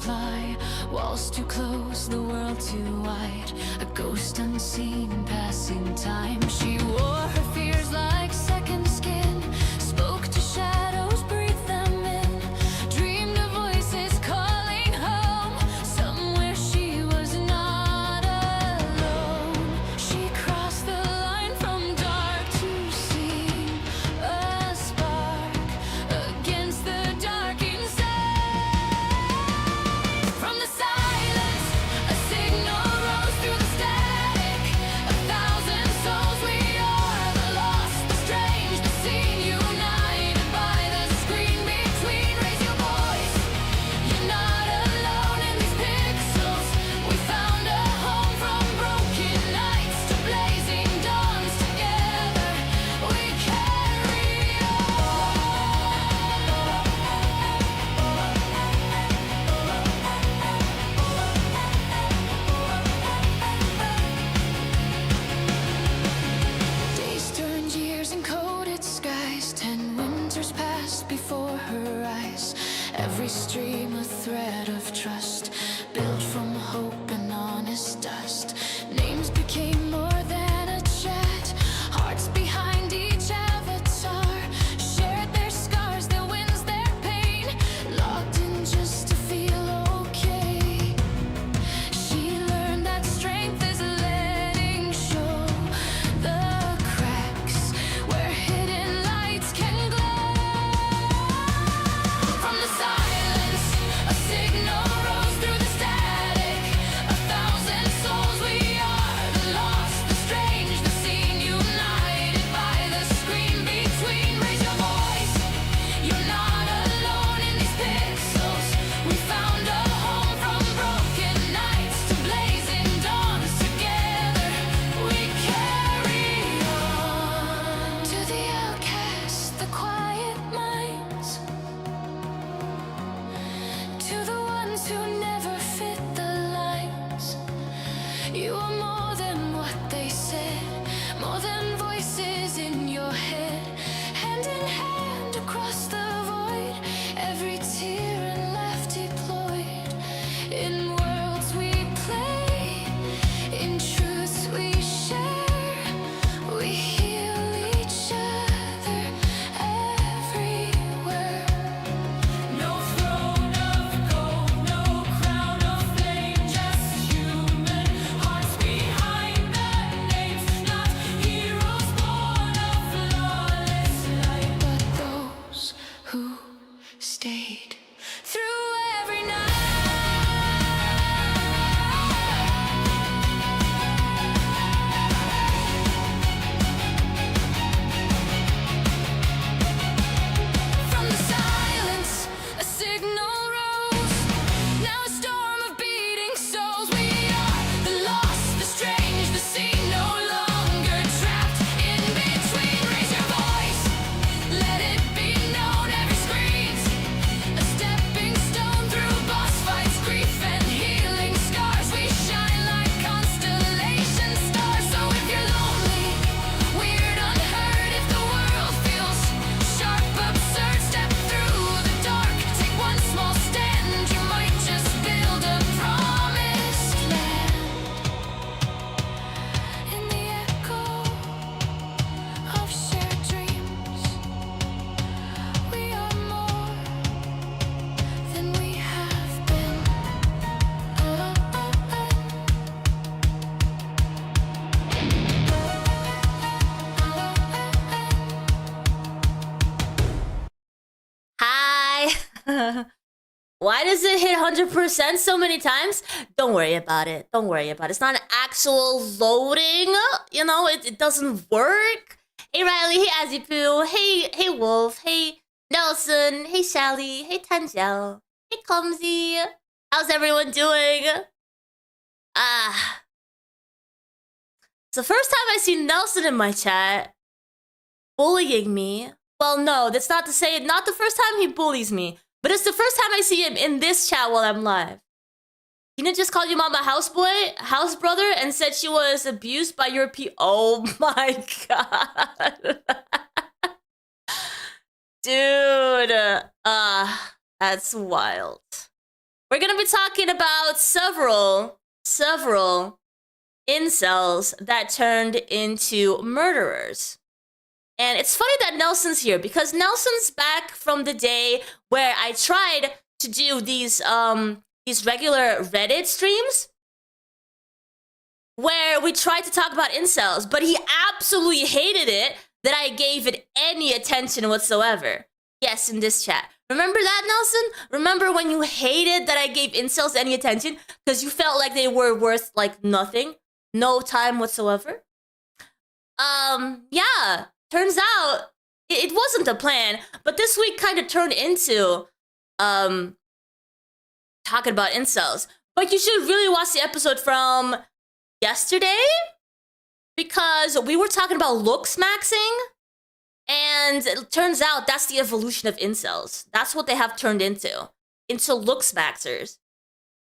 reply. Walls too close, the world too wide. A ghost unseen, passing time. She wore her fears like second skin. Spoke to shadows, breathed them in. Dreamed of voices calling home. Somewhere she was not alone. She crossed the line from dark to seen. A spark against the dark inside. From the silence, a signal rose through the static. A thousand souls, we are the lost, the strange, the seen. United by the screen between. Raise your voice, you're not alone in these pixels. We found a home from broken nights to blazing dawns. Together we carry Days turned years and coated skies. 10 winters passed before her eyes. Every stream a thread of trust, built from hope and honest dust. Names became more than a chat. Hearts behind each avatar shared their scars, their wins, their pain. Locked in just to feel okay. She learned that strength is letting show the cracks where hidden lights can glow. From the silence, a signal rose through the static. A thousand souls, we are the lost, the strange, the seen. United by the screen between. Raise your voice, you're not alone in these pixels. We found a home from broken nights to blazing dawns. Together we carry on. To the outcasts, the quiet minds. To the ones who never fit the lines. You are more than what they said, more than voices in your head. Hand in hand across the void, every tear and laugh deployed. In worlds we play, in truths we share. We heal each other everywhere. No throne of gold, no crown of flame, just human hearts behind the names. Not heroes born of flawless light, but those who stayed through every night. From the silence, a signal rose. Now a storm of beating souls. We are the lost, the strange, the seen. No longer trapped in between. Raise your voice, let it be known. Every screen's a stepping stone through boss fights, grief and healing scars. We shine like constellation stars. So if you're lonely, weird, unheard, if the world feels sharp, absurd, step through the dark. Take one small stand, you might just build a promised land. In the echo of shared dreams, we are more than we have been. Hi. Why does it hit 100% so many times? Don't worry about it. Don't worry about it. It's not an actual loading. You know, it doesn't work. Hey Riley, hey Azipu, hey Wolf, hey Nelson, hey Sally, hey Tanjel, hey Clumsy. How's everyone doing? It's the first time I see Nelson in my chat bullying me. Well, no, that's not to say, not the first time he bullies me, but it's the first time I see him in this chat while I'm live. Tina just called your mom a houseboy, house brother, and said she was abused by your Oh my god. Dude, that's wild. we're gonna be talking about several incels that turned into murderers. And it's funny that Nelson's here because Nelson's back from the day where I tried to do these regular Reddit streams where we tried to talk about incels, but he absolutely hated it that I gave it any attention whatsoever. Yes, in this chat. Remember that, Nelson? Remember when you hated that I gave incels any attention because you felt like they were worth like nothing? No time whatsoever? Yeah. Turns out it wasn't the plan, but this week kind of turned into talking about incels. But you should really watch the episode from yesterday because we were talking about looks maxing, and it turns out that's the evolution of incels. That's what they have turned into looks maxers.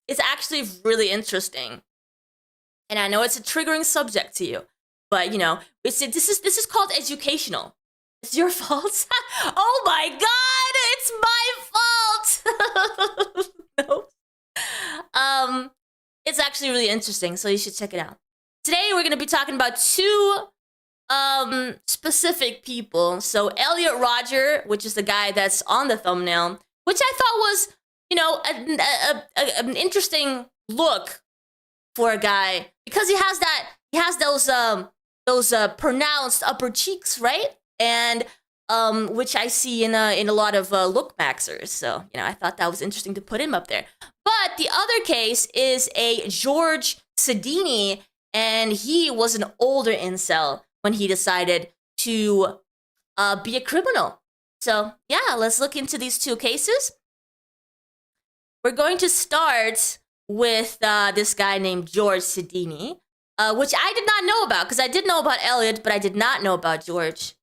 It's actually really interesting, and I know it's a triggering subject to you, but you know, this is called educational. It's your fault. Oh my god, it's my fault. No. It's actually really interesting, so you should check it out. Today we're gonna be talking about two specific people. So Elliot Rodger, which is the guy that's on the thumbnail, which I thought was, you know, an interesting look for a guy because he has those pronounced upper cheeks, right? And which I see in a lot of look maxers. So, you know, I thought that was interesting to put him up there. But the other case is a George Sodini, and he was an older incel when he decided to be a criminal. So, yeah, let's look into these two cases. We're going to start with this guy named George Sodini, which I did not know about, because I did know about Elliot, but I did not know about George.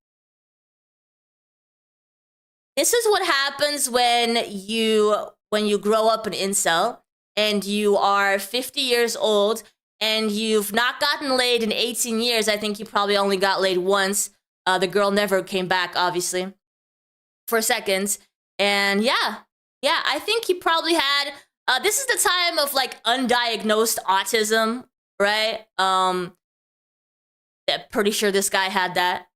This is what happens when you grow up an incel and you are 50 years old and you've not gotten laid in 18 years. I think you probably only got laid once. The girl never came back, obviously, for seconds. And yeah, I think he probably had, this is the time of like undiagnosed autism, right? I'm pretty sure this guy had that.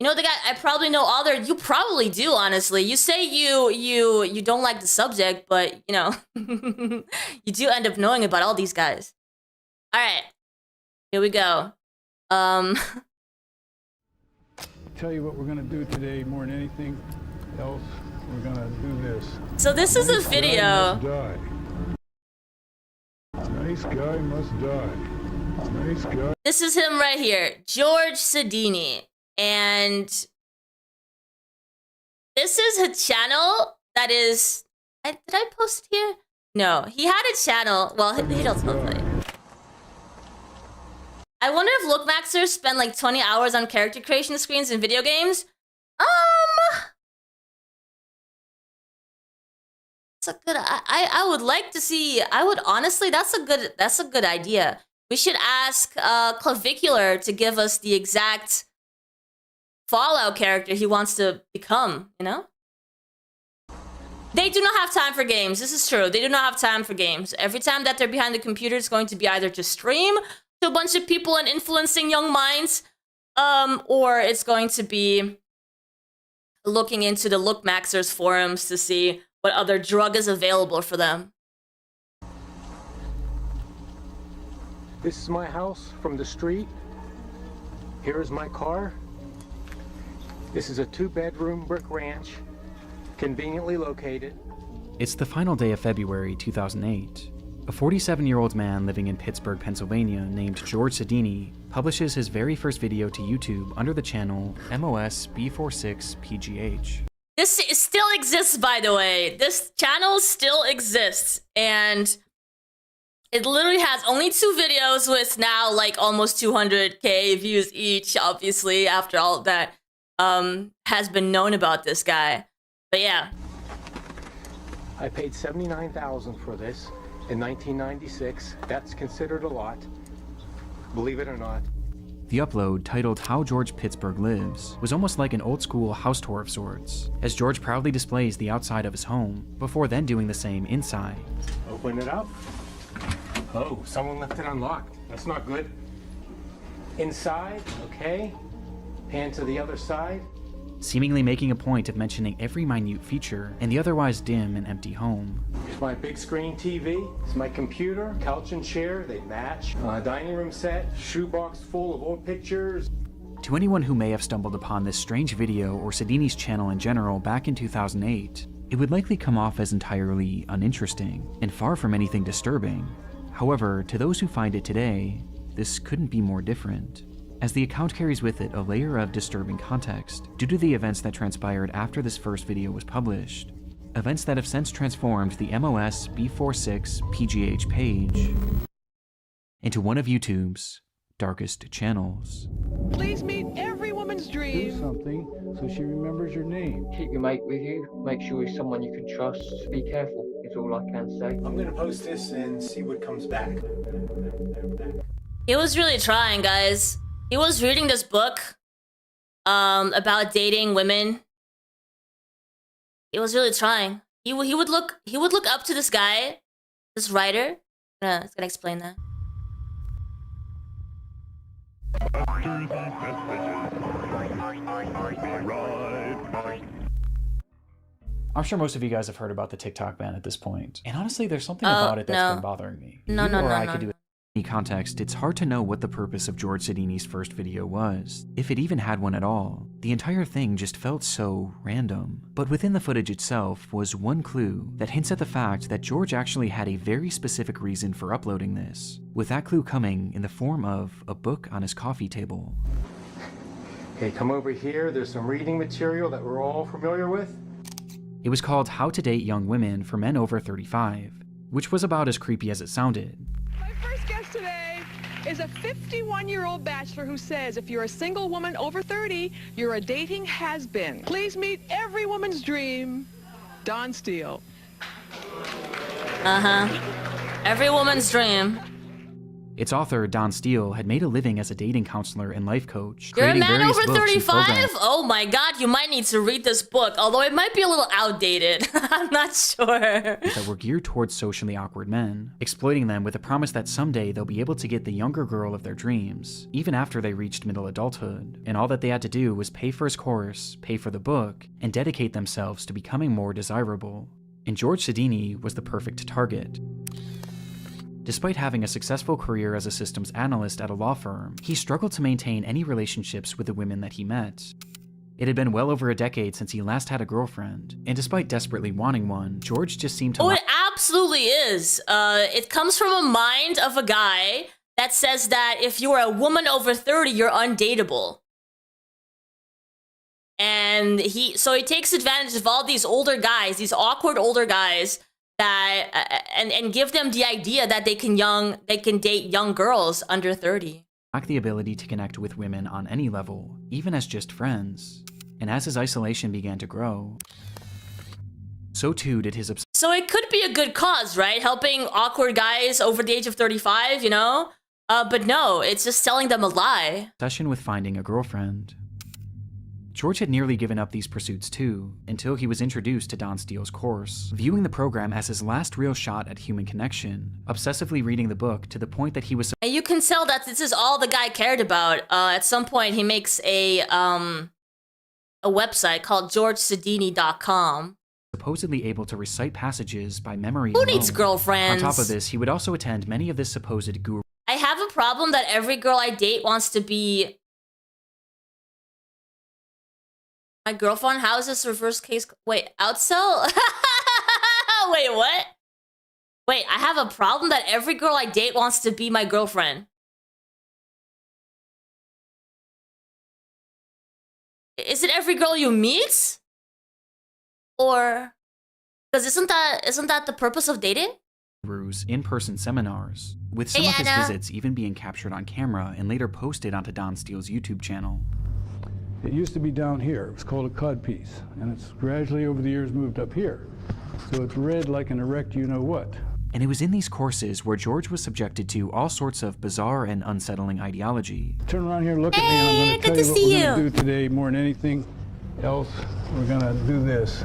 You know, the guy, I probably know all their, you probably do, honestly. You say you don't like the subject, but, you know, you do end up knowing about all these guys. All right, here we go. Tell you what we're gonna do today more than anything else. We're gonna do this. So this is a video. Nice guy must die. Nice guy. This is him right here, George Sodini. And this is a channel that is, did I post it here? No, he had a channel. Well, he doesn't look like it. I wonder if look maxers spend like 20 hours on character creation screens in video games. It's a good. I would like to see. I would honestly. That's a good idea. We should ask Clavicular to give us the exact Fallout character he wants to become, you know? They do not have time for games. This is true. They do not have time for games. Every time that they're behind the computer, it's going to be either to stream to a bunch of people and influencing young minds, or it's going to be looking into the Look Maxers forums to see what other drug is available for them. This is my house from the street. Here is my car. This is a 2-bedroom brick ranch, conveniently located. It's the final day of February 2008. A 47-year-old man living in Pittsburgh, Pennsylvania, named George Sodini, publishes his very first video to YouTube under the channel MOS B46PGH. This still exists, by the way. This channel still exists, and it literally has only 2 videos with now like almost 200k views each, obviously, after all of that has been known about this guy. But yeah. I paid $79,000 for this in 1996. That's considered a lot, believe it or not. The upload, titled How George Pittsburgh Lives, was almost like an old-school house tour of sorts, as George proudly displays the outside of his home, before then doing the same inside. Open it up. Oh, someone left it unlocked. That's not good. Inside, okay. Pan to the other side. Seemingly making a point of mentioning every minute feature in the otherwise dim and empty home. Here's my big screen TV. It's my computer, couch and chair, they match. Dining room set, shoebox full of old pictures. To anyone who may have stumbled upon this strange video or Sodini's channel in general back in 2008, it would likely come off as entirely uninteresting and far from anything disturbing. However, to those who find it today, this couldn't be more different, as the account carries with it a layer of disturbing context due to the events that transpired after this first video was published, events that have since transformed the MOS B46 PGH page into one of YouTube's darkest channels. Please meet every woman's Do dream. something so she remembers your name. Keep your mate with you. Make sure he's someone you can trust. Be careful, is all I can say. I'm gonna post this and see what comes back. He was really trying, guys. He was reading this book about dating women. He was really trying. He would look up to this guy, this writer. It's gonna explain that. I'm sure most of you guys have heard about the TikTok ban at this point, and honestly, there's something about it that's been bothering me. No. Any context, it's hard to know what the purpose of George Sodini's first video was, if it even had one at all. The entire thing just felt so random. But within the footage itself was one clue that hints at the fact that George actually had a very specific reason for uploading this, with that clue coming in the form of a book on his coffee table. Okay, come over here. There's some reading material that we're all familiar with. It was called How to Date Young Women for Men Over 35, which was about as creepy as it sounded. My first guest today is a 51-year-old bachelor who says if you're a single woman over 30, you're a dating has-been. Please meet every woman's dream, Don Steele. Every woman's dream. Its author, Don Steele, had made a living as a dating counselor and life coach. You're a creating man various over books and 35? programs Oh my god, you might need to read this book, although it might be a little outdated. I'm not sure. that were geared towards socially awkward men, exploiting them with the promise that someday they'll be able to get the younger girl of their dreams, even after they reached middle adulthood, and all that they had to do was pay for his course, pay for the book, and dedicate themselves to becoming more desirable. And George Sodini was the perfect target. Despite having a successful career as a systems analyst at a law firm, he struggled to maintain any relationships with the women that he met. It had been well over a decade since he last had a girlfriend, and despite desperately wanting one, George just seemed to— Oh, it absolutely is. It comes from a mind of a guy that says that if you're a woman over 30, you're undateable. And he takes advantage of all these older guys, these awkward older guys, that and give them the idea that they can date young girls under 30. lacked the ability to connect with women on any level, even as just friends. And as his isolation began to grow, so too did his obsession. So it could be a good cause, right? Helping awkward guys over the age of 35, you know? But no, it's just telling them a lie. With finding a girlfriend. George had nearly given up these pursuits too, until he was introduced to Don Steele's course, viewing the program as his last real shot at human connection, obsessively reading the book to the point that he was— And you can tell that this is all the guy cared about. At some point, he makes a website called georgesodini.com. supposedly able to recite passages by memory Who alone. needs girlfriends? On top of this, he would also attend many of this supposed guru— I have a problem that every girl I date wants to be my girlfriend. How is this reverse case? Wait, outsell? Wait, what? Wait, I have a problem that every girl I date wants to be my girlfriend. Is it every girl you meet? Or, because isn't that the purpose of dating? gurus in-person seminars, with some Hey, of his Anna. visits even being captured on camera and later posted onto Don Steele's YouTube channel. It used to be down here. It was called a codpiece, and it's gradually over the years moved up here. So it's read like an erect you-know-what. And it was in these courses where George was subjected to all sorts of bizarre and unsettling ideology. Turn around here, look at me, and Hey, I'm good going to to tell you what see we're going you. to do today more than anything else. We're going to do this.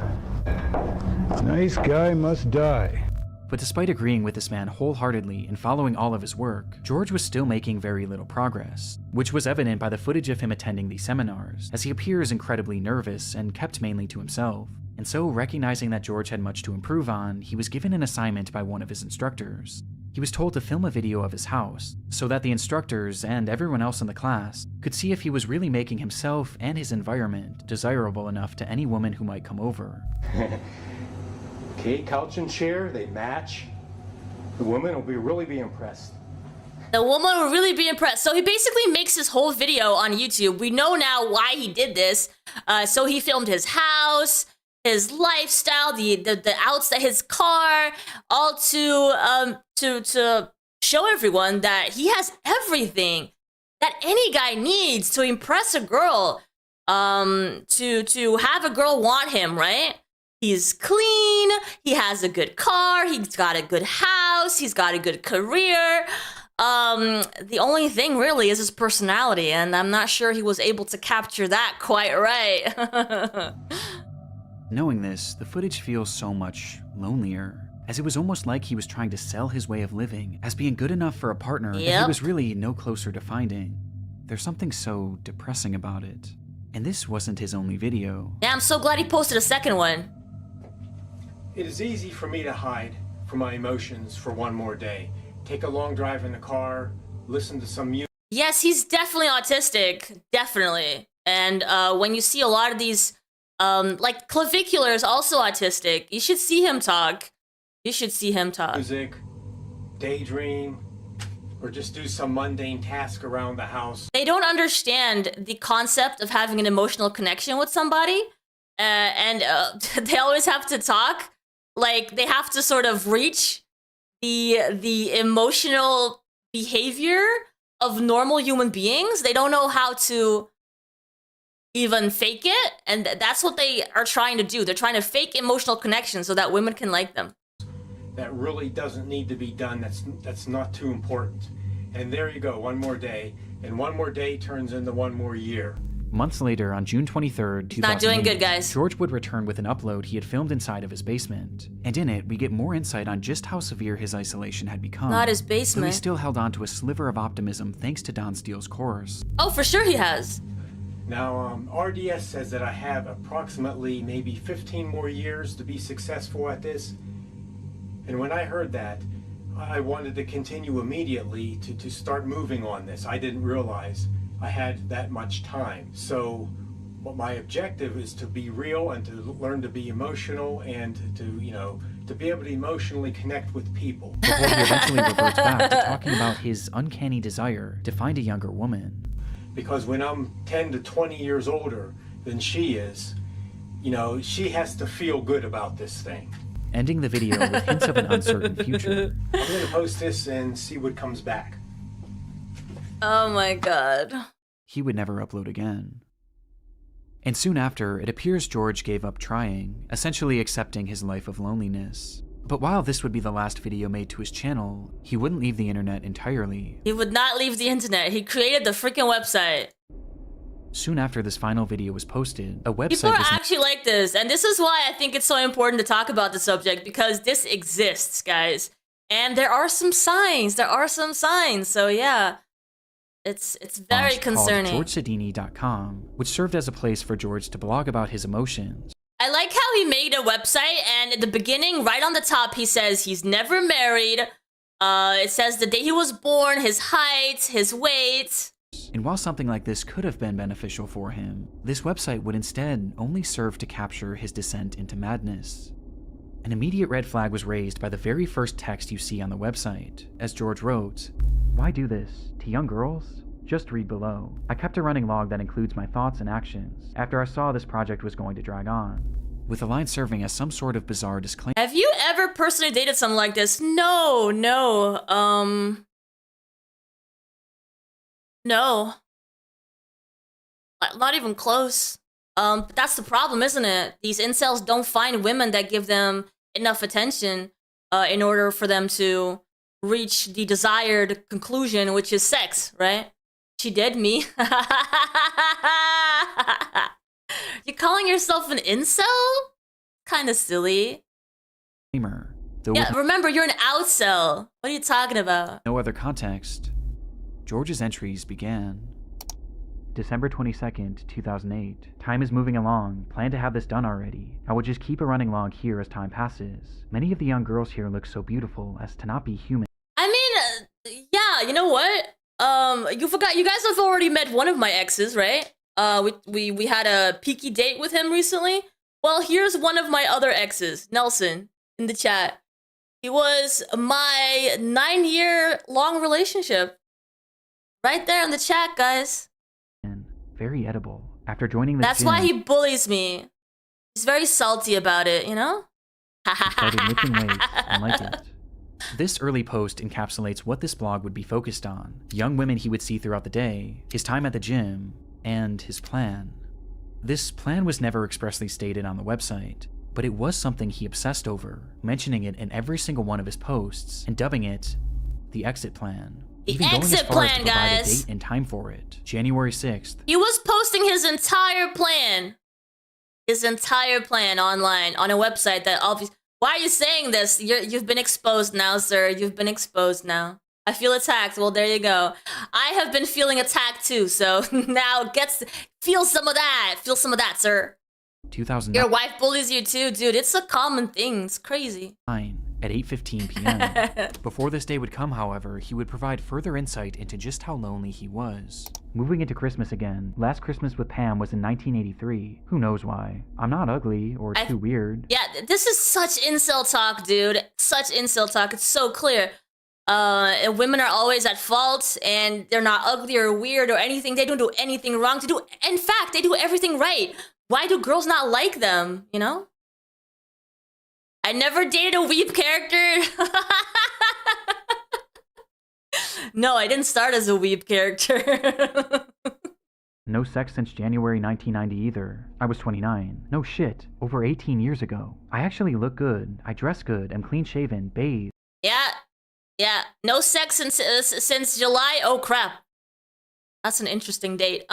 Nice guy must die. But despite agreeing with this man wholeheartedly and following all of his work, George was still making very little progress, which was evident by the footage of him attending these seminars, as he appears incredibly nervous and kept mainly to himself. And so, recognizing that George had much to improve on, he was given an assignment by one of his instructors. He was told to film a video of his house, so that the instructors and everyone else in the class could see if he was really making himself and his environment desirable enough to any woman who might come over. Okay, couch and chair, they match. The woman will really be impressed. The woman will really be impressed. So he basically makes his whole video on YouTube. We know now why he did this. So he filmed his house, his lifestyle, the outside, his car, all to show everyone that he has everything that any guy needs to impress a girl, to have a girl want him, right? He's clean, he has a good car, he's got a good house, he's got a good career. The only thing really is his personality, and I'm not sure he was able to capture that quite right. Knowing this, the footage feels so much lonelier, as it was almost like he was trying to sell his way of living as being good enough for a partner that he was really no closer to finding. There's something so depressing about it. And this wasn't his only video. Yeah, I'm so glad he posted a second one. It is easy for me to hide from my emotions for one more day. Take a long drive in the car, listen to some music. Yes, he's definitely autistic, definitely. And when you see a lot of these, like Clavicular is also autistic. You should see him talk. You should see him talk. Music, daydream, or just do some mundane task around the house. They don't understand the concept of having an emotional connection with somebody, and they always have to talk. Like, they have to sort of reach the emotional behavior of normal human beings. They don't know how to even fake it, and that's what they are trying to do. They're trying to fake emotional connection so that women can like them. That really doesn't need to be done. That's not too important. And there you go, one more day, and one more day turns into one more year. Months later, on June 23rd, 2008, Not doing good, guys. George would return with an upload he had filmed inside of his basement. And in it, we get more insight on just how severe his isolation had become. Not his Though he basement. still held on to a sliver of optimism thanks to Don Steele's course. Oh, for sure he has. Now, RDS says that I have approximately maybe 15 more years to be successful at this. And when I heard that, I wanted to continue immediately to start moving on this. I didn't realize I had that much time. So my objective is to be real and to learn to be emotional and to be able to emotionally connect with people. Before he eventually reverts back to talking about his uncanny desire to find a younger woman. Because when I'm 10 to 20 years older than she is, she has to feel good about this thing. Ending the video with hints of an uncertain future. I'm going to post this and see what comes back. Oh my god. He would never upload again. And soon after, it appears George gave up trying, essentially accepting his life of loneliness. But while this would be the last video made to his channel, he wouldn't leave the internet entirely. He would not leave the internet. He created the freaking website. Soon after this final video was posted, a website People are was actually like this, and this is why I think it's so important to talk about the subject, because this exists, guys. And there are some signs. So yeah, it's very concerning. called GeorgeSodini.com, which served as a place for George to blog about his emotions. I like how he made a website, and at the beginning, right on the top, he says he's never married. It says the day he was born, his height, his weight. And while something like this could have been beneficial for him, this website would instead only serve to capture his descent into madness. An immediate red flag was raised by the very first text you see on the website, as George wrote, "Why do this? To young girls? Just read below. I kept a running log that includes my thoughts and actions after I saw this project was going to drag on," with the line serving as some sort of bizarre disclaimer. Have you ever personally dated someone like this? No. No. Not even close. But that's the problem, isn't it? These incels don't find women that give them enough attention. in order for them to reach the desired conclusion, which is sex, right? She did me. You calling yourself an incel? Kind of silly. Though Yeah, remember, you're an outcel. What are you talking about? no other context, George's entries began. December 22nd, 2008. Time is moving along. Plan to have this done already. I will just keep it running along here as time passes. Many of the young girls here look so beautiful as to not be human. I mean, yeah, you know what? You forgot, you guys have already met one of my exes, right? We had a peaky date with him recently. Well, here's one of my other exes, Nelson, in the chat. He was my 9-year-long relationship. Right there in the chat, guys. And very edible. After joining the That's gym, why he bullies me. He's very salty about it, you know? he started lifting weights and liked it. This early post encapsulates what this blog would be focused on: young women he would see throughout the day, his time at the gym, and his plan. This plan was never expressly stated on the website, but it was something he obsessed over, mentioning it in every single one of his posts and dubbing it the exit plan. The Even going as exit far as plan, to provide guys. a date and time for it. January 6th. He was posting his entire plan. His entire plan online on a website that obviously... Why are you saying this? You've been exposed now, sir. You've been exposed now. I feel attacked. Well, there you go. I have been feeling attacked too, so now feel some of that. Feel some of that, sir. 2009. Your wife bullies you too, dude. It's a common thing. It's crazy. At 8:15 p.m. Before this day would come, however, he would provide further insight into just how lonely he was. Moving into Christmas again, last Christmas with Pam was in 1983. Who knows why? I'm not ugly or too weird. Yeah, this is such incel talk, dude. Such incel talk. It's so clear. Women are always at fault, and they're not ugly or weird or anything. They don't do anything wrong. In fact, they do everything right. Why do girls not like them, you know? I never dated a weeb character. No, I didn't start as a weeb character. No sex since January 1990 either. I was 29. No shit. Over 18 years ago. I actually look good. I dress good. I'm clean shaven. Bathe. Yeah. No sex since July. Oh crap. That's an interesting date.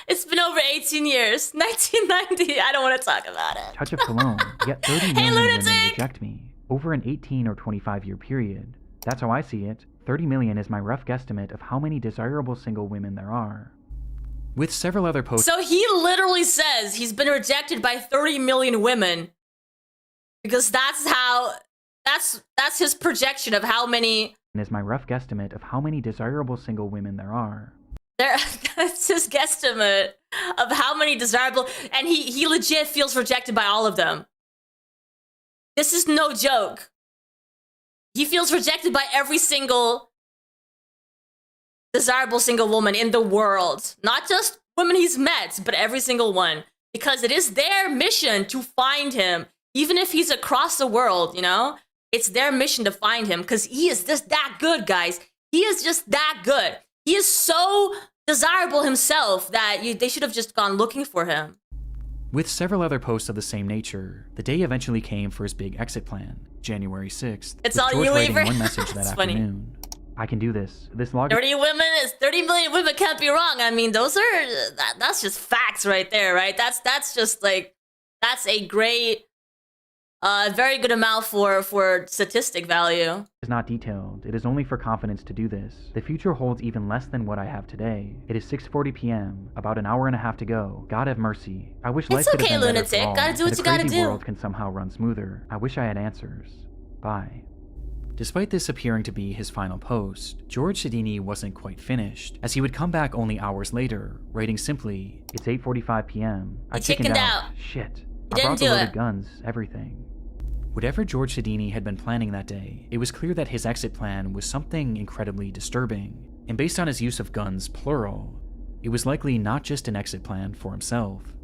It's been over 18 years. 1990. I don't want to talk about it. Touch of cologne. Yet 30 million lunatic! women reject me. Over an 18 or 25 year period. That's how I see it. 30 million is my rough guesstimate of how many desirable single women there are. With several other posts. So he literally says he's been rejected by 30 million women. Because that's his projection of how many... Is my rough guesstimate of how many desirable single women there are. That's his guesstimate of how many desirable... And he legit feels rejected by all of them. This is no joke. He feels rejected by every single desirable single woman in the world. Not just women he's met, but every single one. Because it is their mission to find him. Even if he's across the world, you know? It's their mission to find him. Because he is just that good, guys. He is just that good. He is so desirable himself that they should have just gone looking for him. With several other posts of the same nature, the day eventually came for his big exit plan, January 6th. It's with all George you, writing Weaver. one message that That's funny. afternoon. I can do this. This log 30 million women can't be wrong. I mean, that's just facts right there, right? That's just like, that's a great, very good amount for statistic value. is not detailed. It is only for confidence to do this. The future holds even less than what I have today. It is 6:40 p.m. About an hour and a half to go. God have mercy. I wish life could have been better for lunatic. all, Gotta do and what the you gotta crazy do. world can somehow run smoother. I wish I had answers. Bye. Despite this appearing to be his final post, George Sodini wasn't quite finished, as he would come back only hours later, writing simply, "It's 8:45 p.m. I chickened out. Shit. I brought the loaded guns, everything." Whatever George Sodini had been planning that day, it was clear that his exit plan was something incredibly disturbing. And based on his use of guns, plural, it was likely not just an exit plan for himself.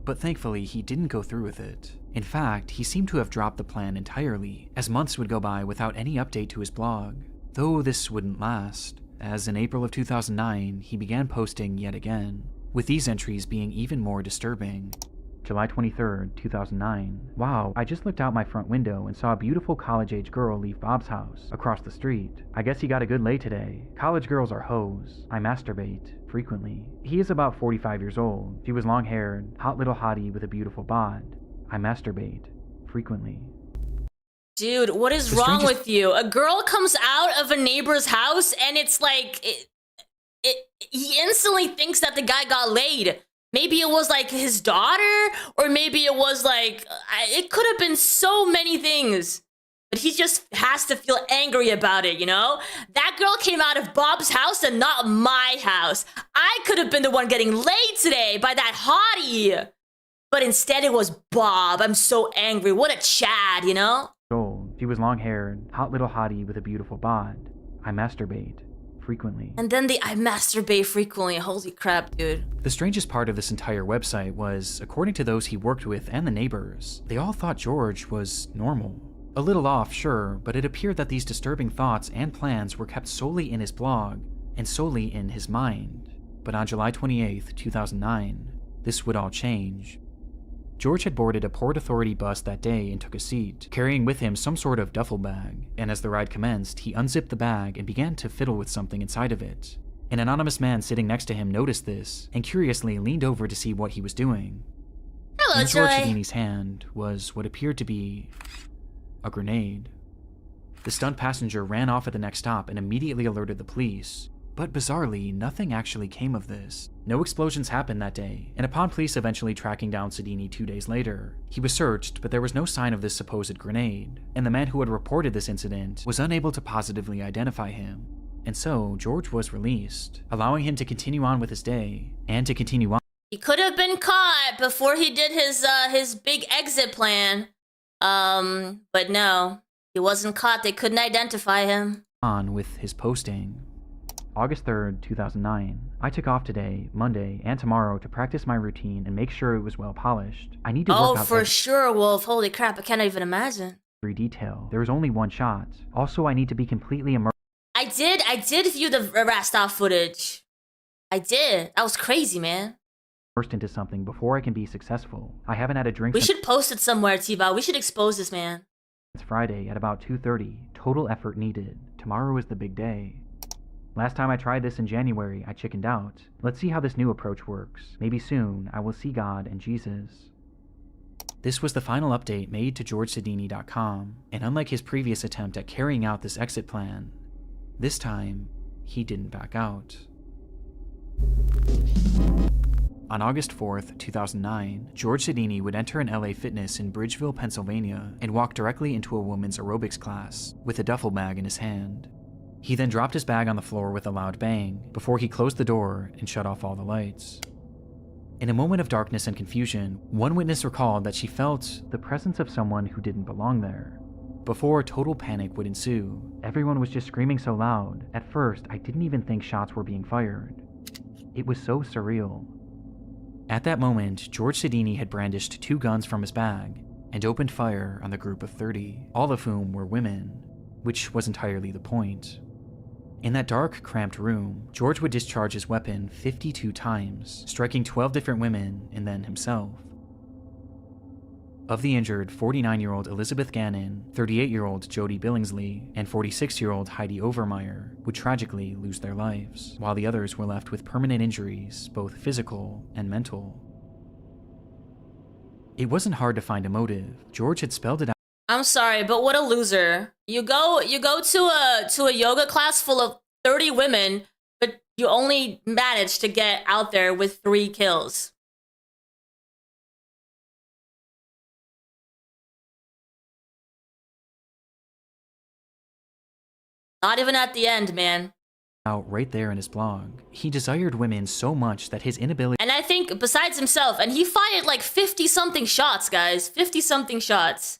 But thankfully, he didn't go through with it. In fact, he seemed to have dropped the plan entirely, as months would go by without any update to his blog. Though this wouldn't last, as in April of 2009, he began posting yet again, with these entries being even more disturbing. July 23rd, 2009. Wow, I just looked out my front window and saw a beautiful college-age girl leave Bob's house across the street. I guess he got a good lay today. College girls are hoes. I masturbate frequently. He is about 45 years old. She was long-haired, hot little hottie with a beautiful bod. I masturbate frequently. Dude, what is wrong with you? A girl comes out of a neighbor's house and it's like, he instantly thinks that the guy got laid. Maybe it was like his daughter, or maybe it was like, it could have been so many things. But he just has to feel angry about it, you know? That girl came out of Bob's house and not my house. I could have been the one getting laid today by that hottie. But instead it was Bob. I'm so angry. What a Chad, you know? She was long-haired, hot little hottie with a beautiful bod. I masturbate frequently. And then I masturbate frequently. Holy crap, dude. The strangest part of this entire website was, according to those he worked with and the neighbors, they all thought George was normal. A little off, sure, but it appeared that these disturbing thoughts and plans were kept solely in his blog and solely in his mind. But on July 28th, 2009, this would all change. George had boarded a Port Authority bus that day and took a seat, carrying with him some sort of duffel bag, and as the ride commenced, he unzipped the bag and began to fiddle with something inside of it. An anonymous man sitting next to him noticed this, and curiously leaned over to see what he was doing. Hello, In George Joy. Sodini's hand was what appeared to be a grenade. The stunned passenger ran off at the next stop and immediately alerted the police. But bizarrely, nothing actually came of this. No explosions happened that day, and upon police eventually tracking down Sodini 2 days later, he was searched, but there was no sign of this supposed grenade, and the man who had reported this incident was unable to positively identify him. And so, George was released, allowing him to continue on with his day, and to continue on. He could have been caught before he did his big exit plan. But no, he wasn't caught. They couldn't identify him. On with his posting. August 3rd, 2009. I took off today, Monday, and tomorrow to practice my routine and make sure it was well polished. I need to work out for sure, Wolf. Holy crap, I can't even imagine. every detail. There was only one shot. Also, I need to be completely immersed. I did view the Rastaf footage. I did. That was crazy, man. Into something before I can be successful. I haven't had a drink We since should post it somewhere, T-Bow. We should expose this man. Friday at about 2:30. Total effort needed. Tomorrow is the big day. Last time I tried this in January, I chickened out. Let's see how this new approach works. Maybe soon I will see God and Jesus. This was the final update made to GeorgeSodini.com, and unlike his previous attempt at carrying out this exit plan, this time he didn't back out. On August 4th, 2009, George Sodini would enter an LA Fitness in Bridgeville, Pennsylvania, and walk directly into a woman's aerobics class with a duffel bag in his hand. He then dropped his bag on the floor with a loud bang before he closed the door and shut off all the lights. In a moment of darkness and confusion, one witness recalled that she felt the presence of someone who didn't belong there. Before total panic would ensue, everyone was just screaming so loud. At first, I didn't even think shots were being fired. It was so surreal. At that moment, George Sodini had brandished 2 guns from his bag and opened fire on the group of 30, all of whom were women, which was entirely the point. In that dark, cramped room, George would discharge his weapon 52 times, striking 12 different women and then himself. Of the injured, 49-year-old Elizabeth Gannon, 38-year-old Jody Billingsley, and 46-year-old Heidi Overmeyer would tragically lose their lives, while the others were left with permanent injuries, both physical and mental. It wasn't hard to find a motive. George had spelled it out. I'm sorry, but what a loser. You go to a yoga class full of 30 women, but you only manage to get out there with 3 kills. Not even at the end, man. Out right there in his blog. He desired women so much that his inability And I think besides himself, and he fired like 50-something shots, guys. 50-something shots.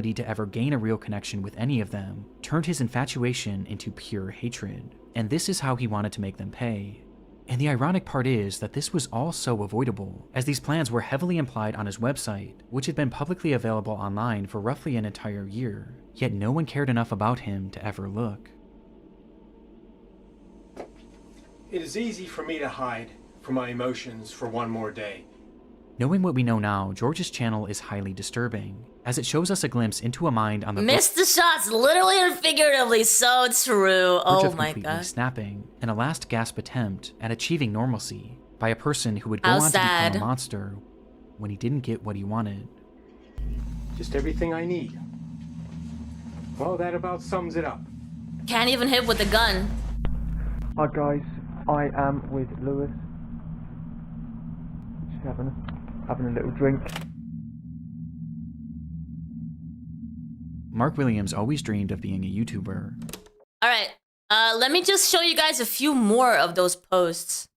to ever gain a real connection with any of them turned his infatuation into pure hatred. And this is how he wanted to make them pay. And the ironic part is that this was all so avoidable, as these plans were heavily implied on his website, which had been publicly available online for roughly an entire year, yet no one cared enough about him to ever look. It is easy for me to hide from my emotions for one more day. Knowing what we know now, George's channel is highly disturbing, as it shows us a glimpse into a mind on the Missed the shots, literally and figuratively, so true. verge Oh of my completely god. snapping, in a last gasp attempt at achieving normalcy by a person who would go How on to sad. become a monster when he didn't get what he wanted. Just everything I need. Well, that about sums it up. Can't even hit with the gun. Hi guys, I am with Lewis. Just having a little drink. Mark Williams always dreamed of being a YouTuber. Alright, let me just show you guys a few more of those posts.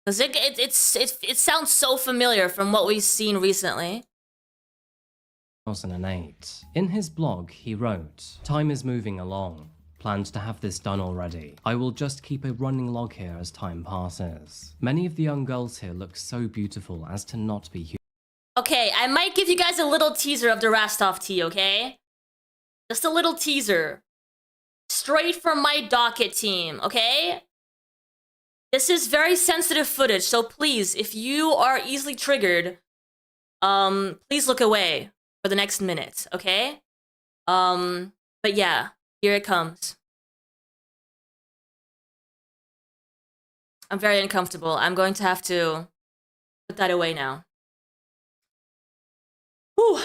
Because it sounds so familiar from what we've seen recently. 2008. In his blog, he wrote, "Time is moving along. Planned to have this done already. I will just keep a running log here as time passes. Many of the young girls here look so beautiful as to not be human." Okay, I might give you guys a little teaser of the Rastov tea, okay? Just a little teaser. Straight from my docket team, okay? This is very sensitive footage, so please, if you are easily triggered, please look away for the next minute, okay? But yeah, here it comes. I'm very uncomfortable. I'm going to have to put that away now. Whew.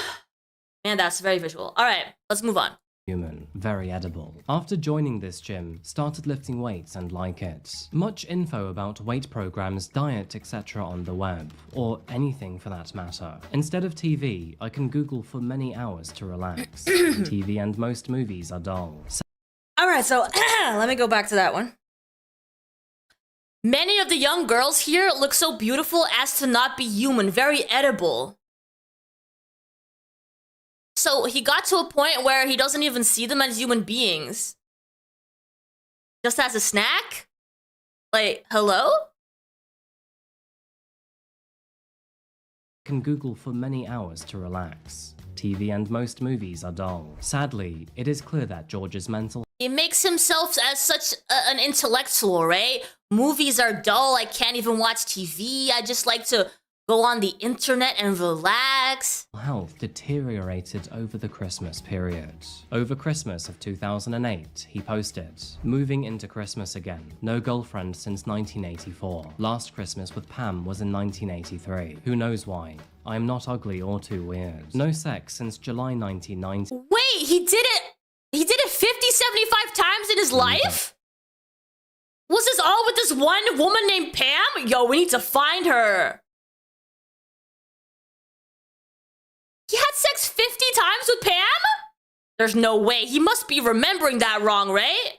Man, that's very visual. All right, let's move on. Human, very edible. After joining this gym, started lifting weights and like it. Much info about weight programs, diet, etc. on the web, or anything for that matter. Instead of TV, I can Google for many hours to relax. TV and most movies are dull. All right, so let me go back to that one. Many of the young girls here look so beautiful as to not be human, very edible. So he got to a point where he doesn't even see them as human beings. Just as a snack? Like, hello? Can Google for many hours to relax. TV and most movies are dull. Sadly, it is clear that George's mental He makes himself as such an intellectual, right? Movies are dull, I can't even watch TV, I just like to go on the internet and relax. health deteriorated over the Christmas period. Over Christmas of 2008, he posted, "Moving into Christmas again. No girlfriend since 1984. Last Christmas with Pam was in 1983. Who knows why? I'm not ugly or too weird. No sex since July 1990. Wait, he did it 50, 75 times in his life? Was this all with this one woman named Pam? Yo, we need to find her. He had sex 50 times with Pam? There's no way. He must be remembering that wrong, right?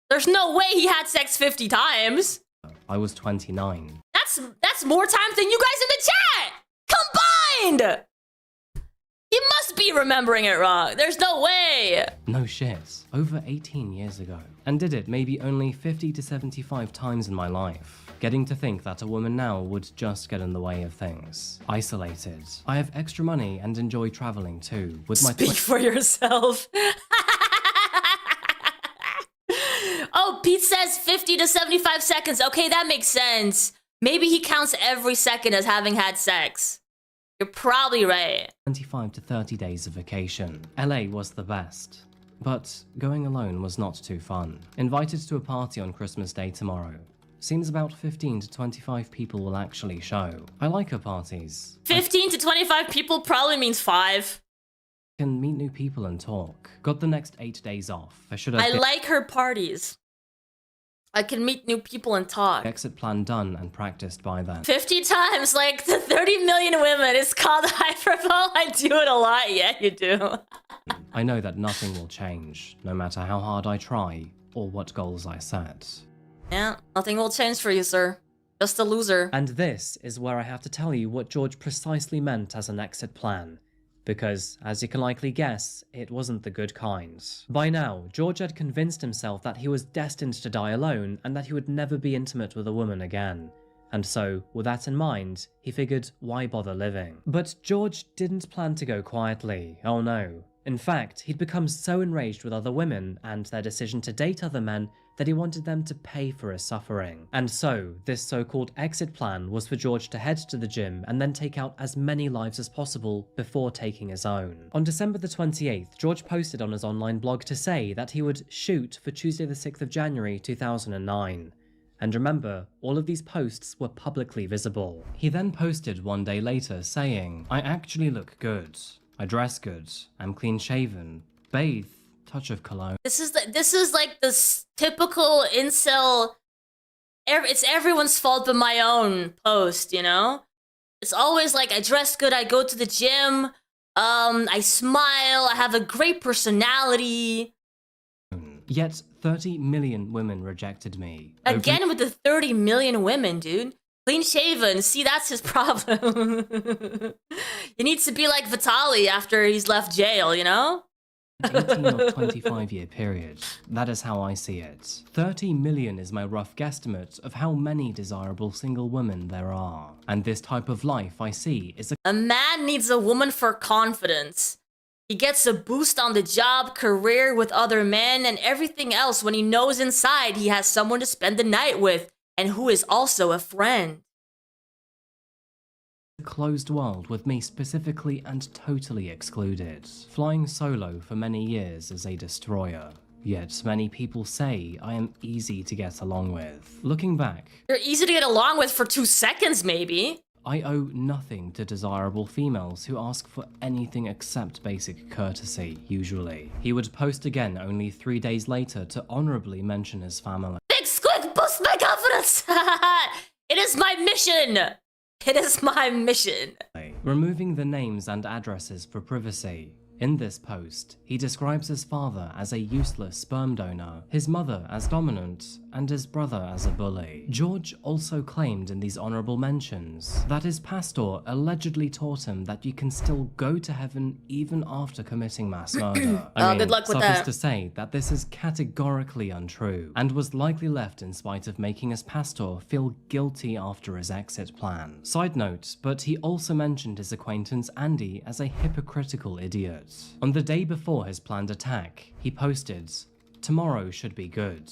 There's no way he had sex 50 times. I was 29. That's more times than you guys in the chat combined. He must be remembering it wrong. There's no way. No shit. Over 18 years ago. And did it maybe only 50 to 75 times in my life. Getting to think that a woman now would just get in the way of things. Isolated. I have extra money and enjoy traveling too. With my Speak for yourself. Oh, Pete says 50 to 75 seconds. Okay, that makes sense. Maybe he counts every second as having had sex. You're probably right. 25 to 30 days of vacation. LA was the best. But going alone was not too fun. Invited to a party on Christmas Day tomorrow. Seems about 15 to 25 people will actually show. I like her parties. 15 to 25 people probably means 5. Can meet new people and talk. Got the next 8 days off. I should have I like her parties. I can meet new people and talk. exit plan done and practiced by then. 50 times, like the 30 million women. It's called hyperbole. I do it a lot. Yeah, you do. I know that nothing will change, no matter how hard I try or what goals I set. Yeah, nothing will change for you, sir. Just a loser. And this is where I have to tell you what George precisely meant as an exit plan. Because, as you can likely guess, it wasn't the good kind. By now, George had convinced himself that he was destined to die alone and that he would never be intimate with a woman again. And so, with that in mind, he figured, why bother living? But George didn't plan to go quietly, oh no. In fact, he'd become so enraged with other women and their decision to date other men that he wanted them to pay for his suffering. And so, this so-called exit plan was for George to head to the gym and then take out as many lives as possible before taking his own. On December the 28th, George posted on his online blog to say that he would shoot for Tuesday the 6th of January 2009. And remember, all of these posts were publicly visible. He then posted one day later saying, "I actually look good. I dress good. I'm clean shaven. Bathe. Touch of cologne." This is like this typical incel. It's everyone's fault but my own post, you know? It's always like, I dress good, I go to the gym, I smile, I have a great personality. Yet 30 million women rejected me. Again with the 30 million women, dude. Clean shaven. See, that's his problem. He needs to be like Vitaly after he's left jail, you know? 18 or 25 year period. That is how I see it. 30 million is my rough guesstimate of how many desirable single women there are. And this type of life I see is A man needs a woman for confidence. He gets a boost on the job, career, with other men, and everything else when he knows inside he has someone to spend the night with, and who is also a friend. a closed world with me specifically and totally excluded. Flying solo for many years is a destroyer. Yet many people say I am easy to get along with. Looking back, You're easy to get along with for 2 seconds, maybe. I owe nothing to desirable females who ask for anything except basic courtesy, usually. He would post again only 3 days later to honorably mention his family. Big squid, boost my confidence! It is my mission! It is my mission. Removing the names and addresses for privacy. In this post, he describes his father as a useless sperm donor, his mother as dominant, and his brother as a bully. George also claimed in these honorable mentions that his pastor allegedly taught him that you can still go to heaven even after committing mass murder. Good luck with suffice that. to say that this is categorically untrue, and was likely left in spite of making his pastor feel guilty after his exit plan. Side note, but he also mentioned his acquaintance Andy as a hypocritical idiot. On the day before his planned attack, he posted, "Tomorrow should be good.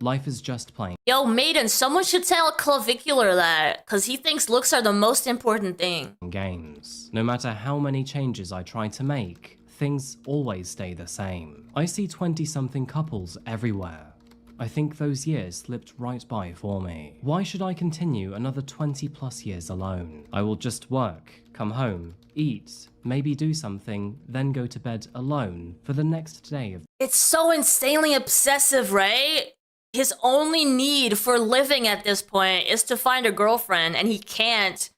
Life is just plain Yo, maiden, someone should tell Clavicular that, because he thinks looks are the most important thing. games. No matter how many changes I try to make, things always stay the same. I see 20-something couples everywhere. I think those years slipped right by for me. Why should I continue another 20 plus years alone? I will just work, come home, eat, maybe do something, then go to bed alone for the next day of It's so insanely obsessive, right? His only need for living at this point is to find a girlfriend, and he can't.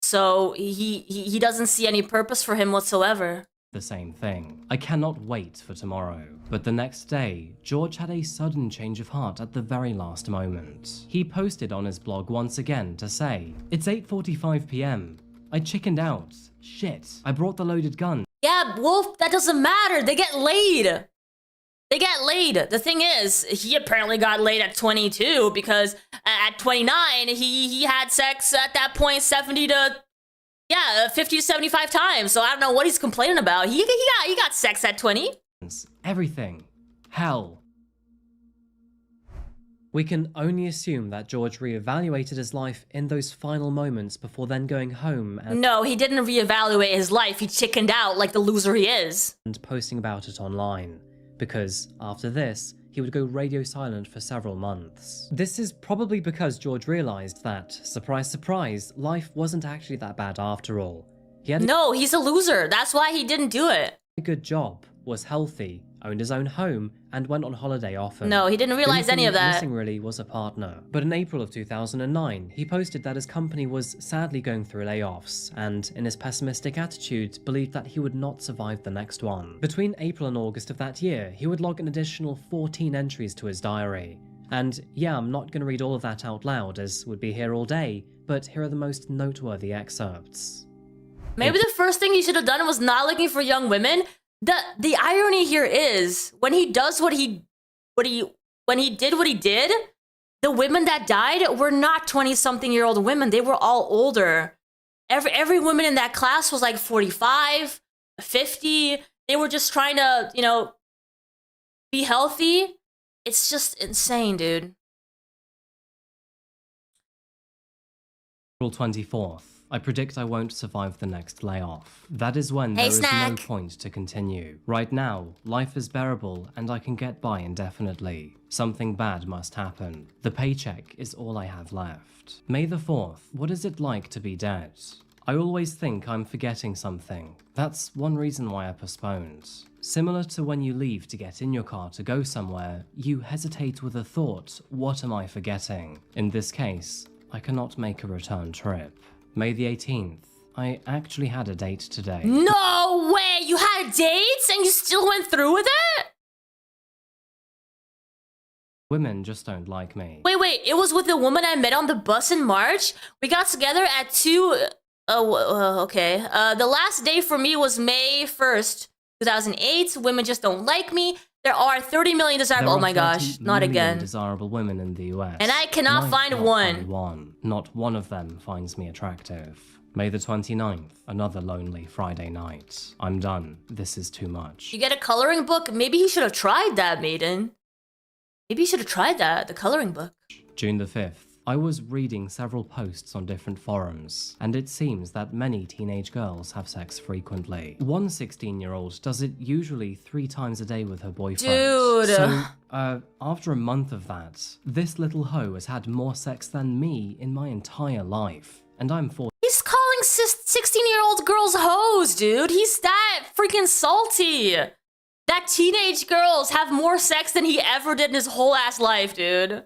So he doesn't see any purpose for him whatsoever. the same thing. I cannot wait for tomorrow. But the next day, George had a sudden change of heart at the very last moment. He posted on his blog once again to say, "It's 8:45 PM. I chickened out. Shit, I brought the loaded gun." Yeah, Wolf, that doesn't matter. They get laid. They get laid. The thing is, he apparently got laid at 22 because at 29, he had sex at that point 50 to 75 times. So I don't know what he's complaining about. He got sex at 20. Everything. Hell. We can only assume that George reevaluated his life in those final moments before then going home No, he didn't reevaluate his life. He chickened out like the loser he is. and posting about it online. Because after this, he would go radio silent for several months. This is probably because George realized that, surprise surprise, life wasn't actually that bad after all. He had No, he's a loser. That's why he didn't do it. a good job, was healthy, owned his own home, and went on holiday often. No, he didn't realize The only any of thing that. missing really was a partner. But in April of 2009, he posted that his company was sadly going through layoffs, and in his pessimistic attitude, believed that he would not survive the next one. Between April and August of that year, he would log an additional 14 entries to his diary. And yeah, I'm not going to read all of that out loud, as would be here all day, but here are the most noteworthy excerpts. Maybe the first thing he should have done was not looking for young women. The irony here is when he does what he did, the women that died were not 20-something-year-old women. They were all older. Every woman in that class was like 45, 50. they were just trying to, you know, be healthy. It's just insane, dude. April 24th. I predict I won't survive the next layoff. That is when Hey, there is no snack. point to continue. Right now, life is bearable and I can get by indefinitely. Something bad must happen. The paycheck is all I have left. May the 4th. What is it like to be dead? I always think I'm forgetting something. That's one reason why I postponed. Similar to when you leave to get in your car to go somewhere, you hesitate with a thought, what am I forgetting? In this case, I cannot make a return trip. May the 18th. I actually had a date today. No way! You had dates and you still went through with it? Women just don't like me. Wait, it was with the woman I met on the bus in March? We got together at 2... okay. The last day for me was May 1st, 2008. Women just don't like me. There are 30 million desirable... Oh my gosh, not again. Desirable women in the US. And I cannot I've find got one. only one. Not one of them finds me attractive. May the 29th. Another lonely Friday night. I'm done. This is too much. You get a coloring book? Maybe he should have tried that, Maiden. Maybe you should have tried that, the coloring book. June the 5th. I was reading several posts on different forums, and it seems that many teenage girls have sex frequently. One 16-year-old does it usually 3 times a day with her boyfriend. Dude. So, after a month of that, this little hoe has had more sex than me in my entire life, and I'm 40. He's calling 16-year-old girls hoes, dude. He's that freaking salty. That teenage girls have more sex than he ever did in his whole ass life, dude.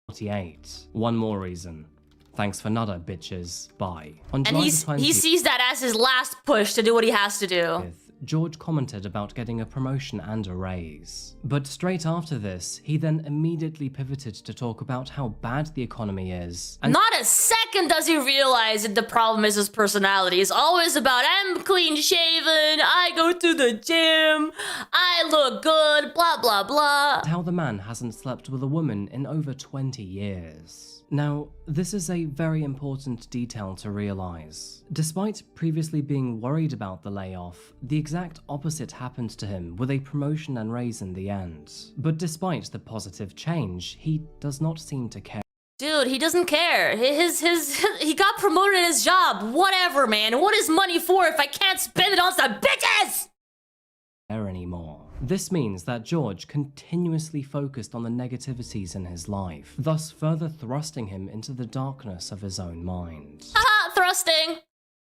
48. One more reason. Thanks for nada, bitches. Bye. On And July he the sees that as his last push to do what he has to do. 20th, George commented about getting a promotion and a raise. But straight after this, he then immediately pivoted to talk about how bad the economy is. And Not a second does he realize that the problem is his personality. It's always about, I'm clean shaven, I go to the gym, I look good, blah, blah, blah. how the man hasn't slept with a woman in over 20 years. Now, this is a very important detail to realize. Despite previously being worried about the layoff, the exact opposite happened to him with a promotion and raise in the end. But despite the positive change, he does not seem to care. Dude, he doesn't care. He got promoted in his job. Whatever, man. What is money for if I can't spend it on some bitches? Anymore. This means that George continuously focused on the negativities in his life, thus further thrusting him into the darkness of his own mind. Haha, thrusting.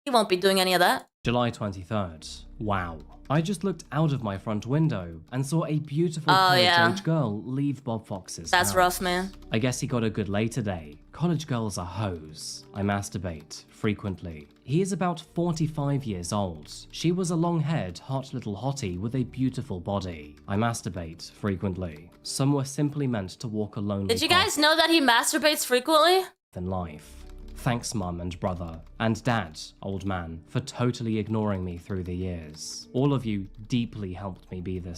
He won't be doing any of that. July 23rd. Wow. I just looked out of my front window and saw a beautiful Oh, yeah. college-age girl leave Bob Fox's That's house. rough, man. I guess he got a good lay today. College girls are hoes. I masturbate frequently. He is about 45 years old. She was a long-haired, hot little hottie with a beautiful body. I masturbate frequently. Some were simply meant to walk a lonely Did you path guys know that he masturbates frequently? in life. Thanks, Mum and brother, and Dad, old man, for totally ignoring me through the years. All of you deeply helped me be this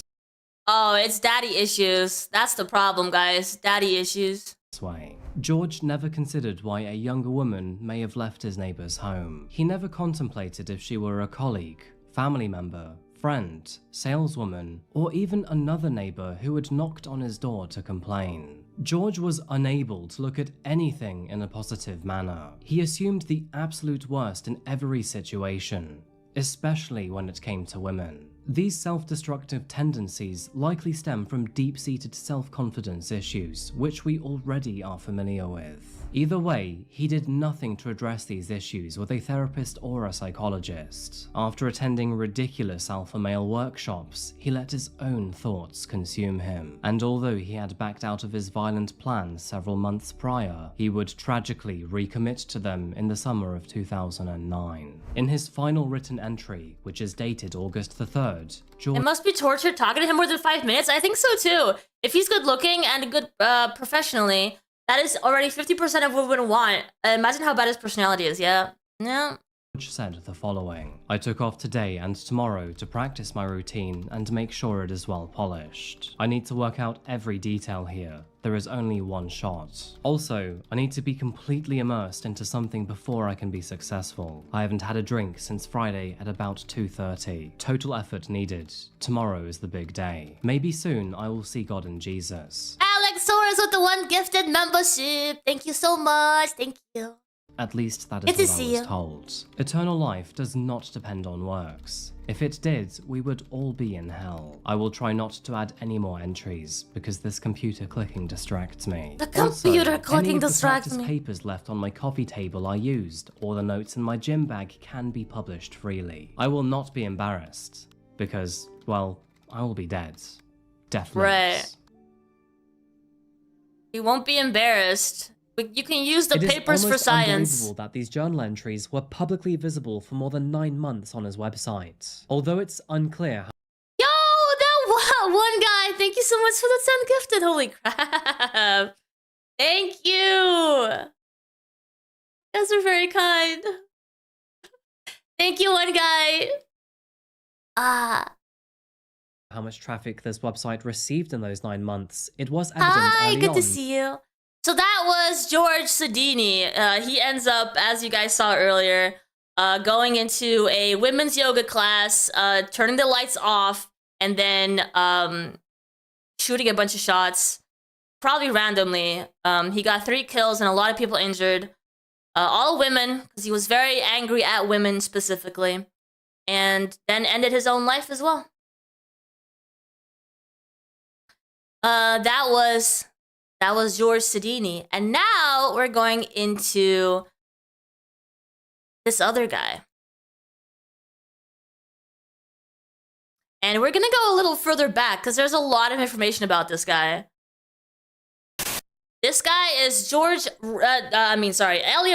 Oh, it's daddy issues. That's the problem, guys. Daddy issues. way. George never considered why a younger woman may have left his neighbor's home. He never contemplated if she were a colleague, family member, friend, saleswoman, or even another neighbor who had knocked on his door to complain. George was unable to look at anything in a positive manner. He assumed the absolute worst in every situation, especially when it came to women. These self-destructive tendencies likely stem from deep-seated self-confidence issues, which we already are familiar with. Either way, he did nothing to address these issues with a therapist or a psychologist. After attending ridiculous alpha male workshops, he let his own thoughts consume him. And although he had backed out of his violent plans several months prior, he would tragically recommit to them in the summer of 2009. In his final written entry, which is dated August the 3rd, George It must be torture talking to him more than 5 minutes. I think so too. If he's good looking and good professionally, that is already 50% of what we would want. Imagine how bad his personality is, yeah. Yeah. George said the following: "I took off today and tomorrow to practice my routine and make sure it is well polished. I need to work out every detail here. There is only one shot. Also, I need to be completely immersed into something before I can be successful. I haven't had a drink since Friday at about 2:30. Total effort needed. Tomorrow is the big day. Maybe soon I will see God and Jesus." Alex Torres with the 1 gifted membership. Thank you so much. Thank you. At least that Good is to what I see was you. told. Eternal life does not depend on works. If it did, we would all be in hell. I will try not to add any more entries, because this computer clicking distracts me. The computer clicking any of distracts the practice me. papers left on my coffee table are used, or the notes in my gym bag can be published freely. I will not be embarrassed, because, well, I will be dead. Death lives. Right. You won't be embarrassed. You can use the papers for It is almost science. unbelievable that these journal entries were publicly visible for more than 9 months on his website. Although it's unclear how Yo, that one guy. Thank you so much for the 10 gifted. Holy crap. Thank you. You guys are very kind. Thank you, one guy. how much traffic this website received in those 9 months, it was evident Hi, early good on. to see you. So that was George Sodini. He ends up, as you guys saw earlier, going into a women's yoga class, turning the lights off, and then shooting a bunch of shots, probably randomly. He got 3 kills and a lot of people injured. All women, because he was very angry at women specifically. And then ended his own life as well. That was George Sodini. And now we're going into this other guy. And we're gonna go a little further back because there's a lot of information about this guy. This guy is Elliot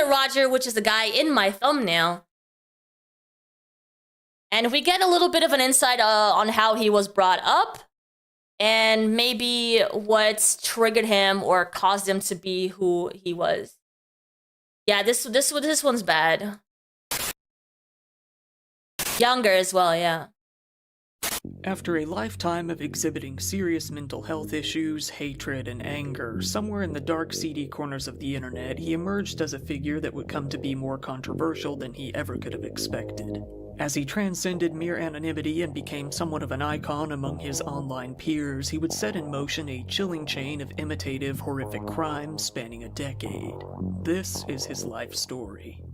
Rodger, which is the guy in my thumbnail. And we get a little bit of an insight on how he was brought up and maybe what triggered him or caused him to be who he was. Yeah, this one's bad. Younger as well, yeah. After a lifetime of exhibiting serious mental health issues, hatred, and anger, somewhere in the dark, seedy corners of the internet, he emerged as a figure that would come to be more controversial than he ever could have expected. As he transcended mere anonymity and became somewhat of an icon among his online peers, he would set in motion a chilling chain of imitative, horrific crimes spanning a decade. This is his life story.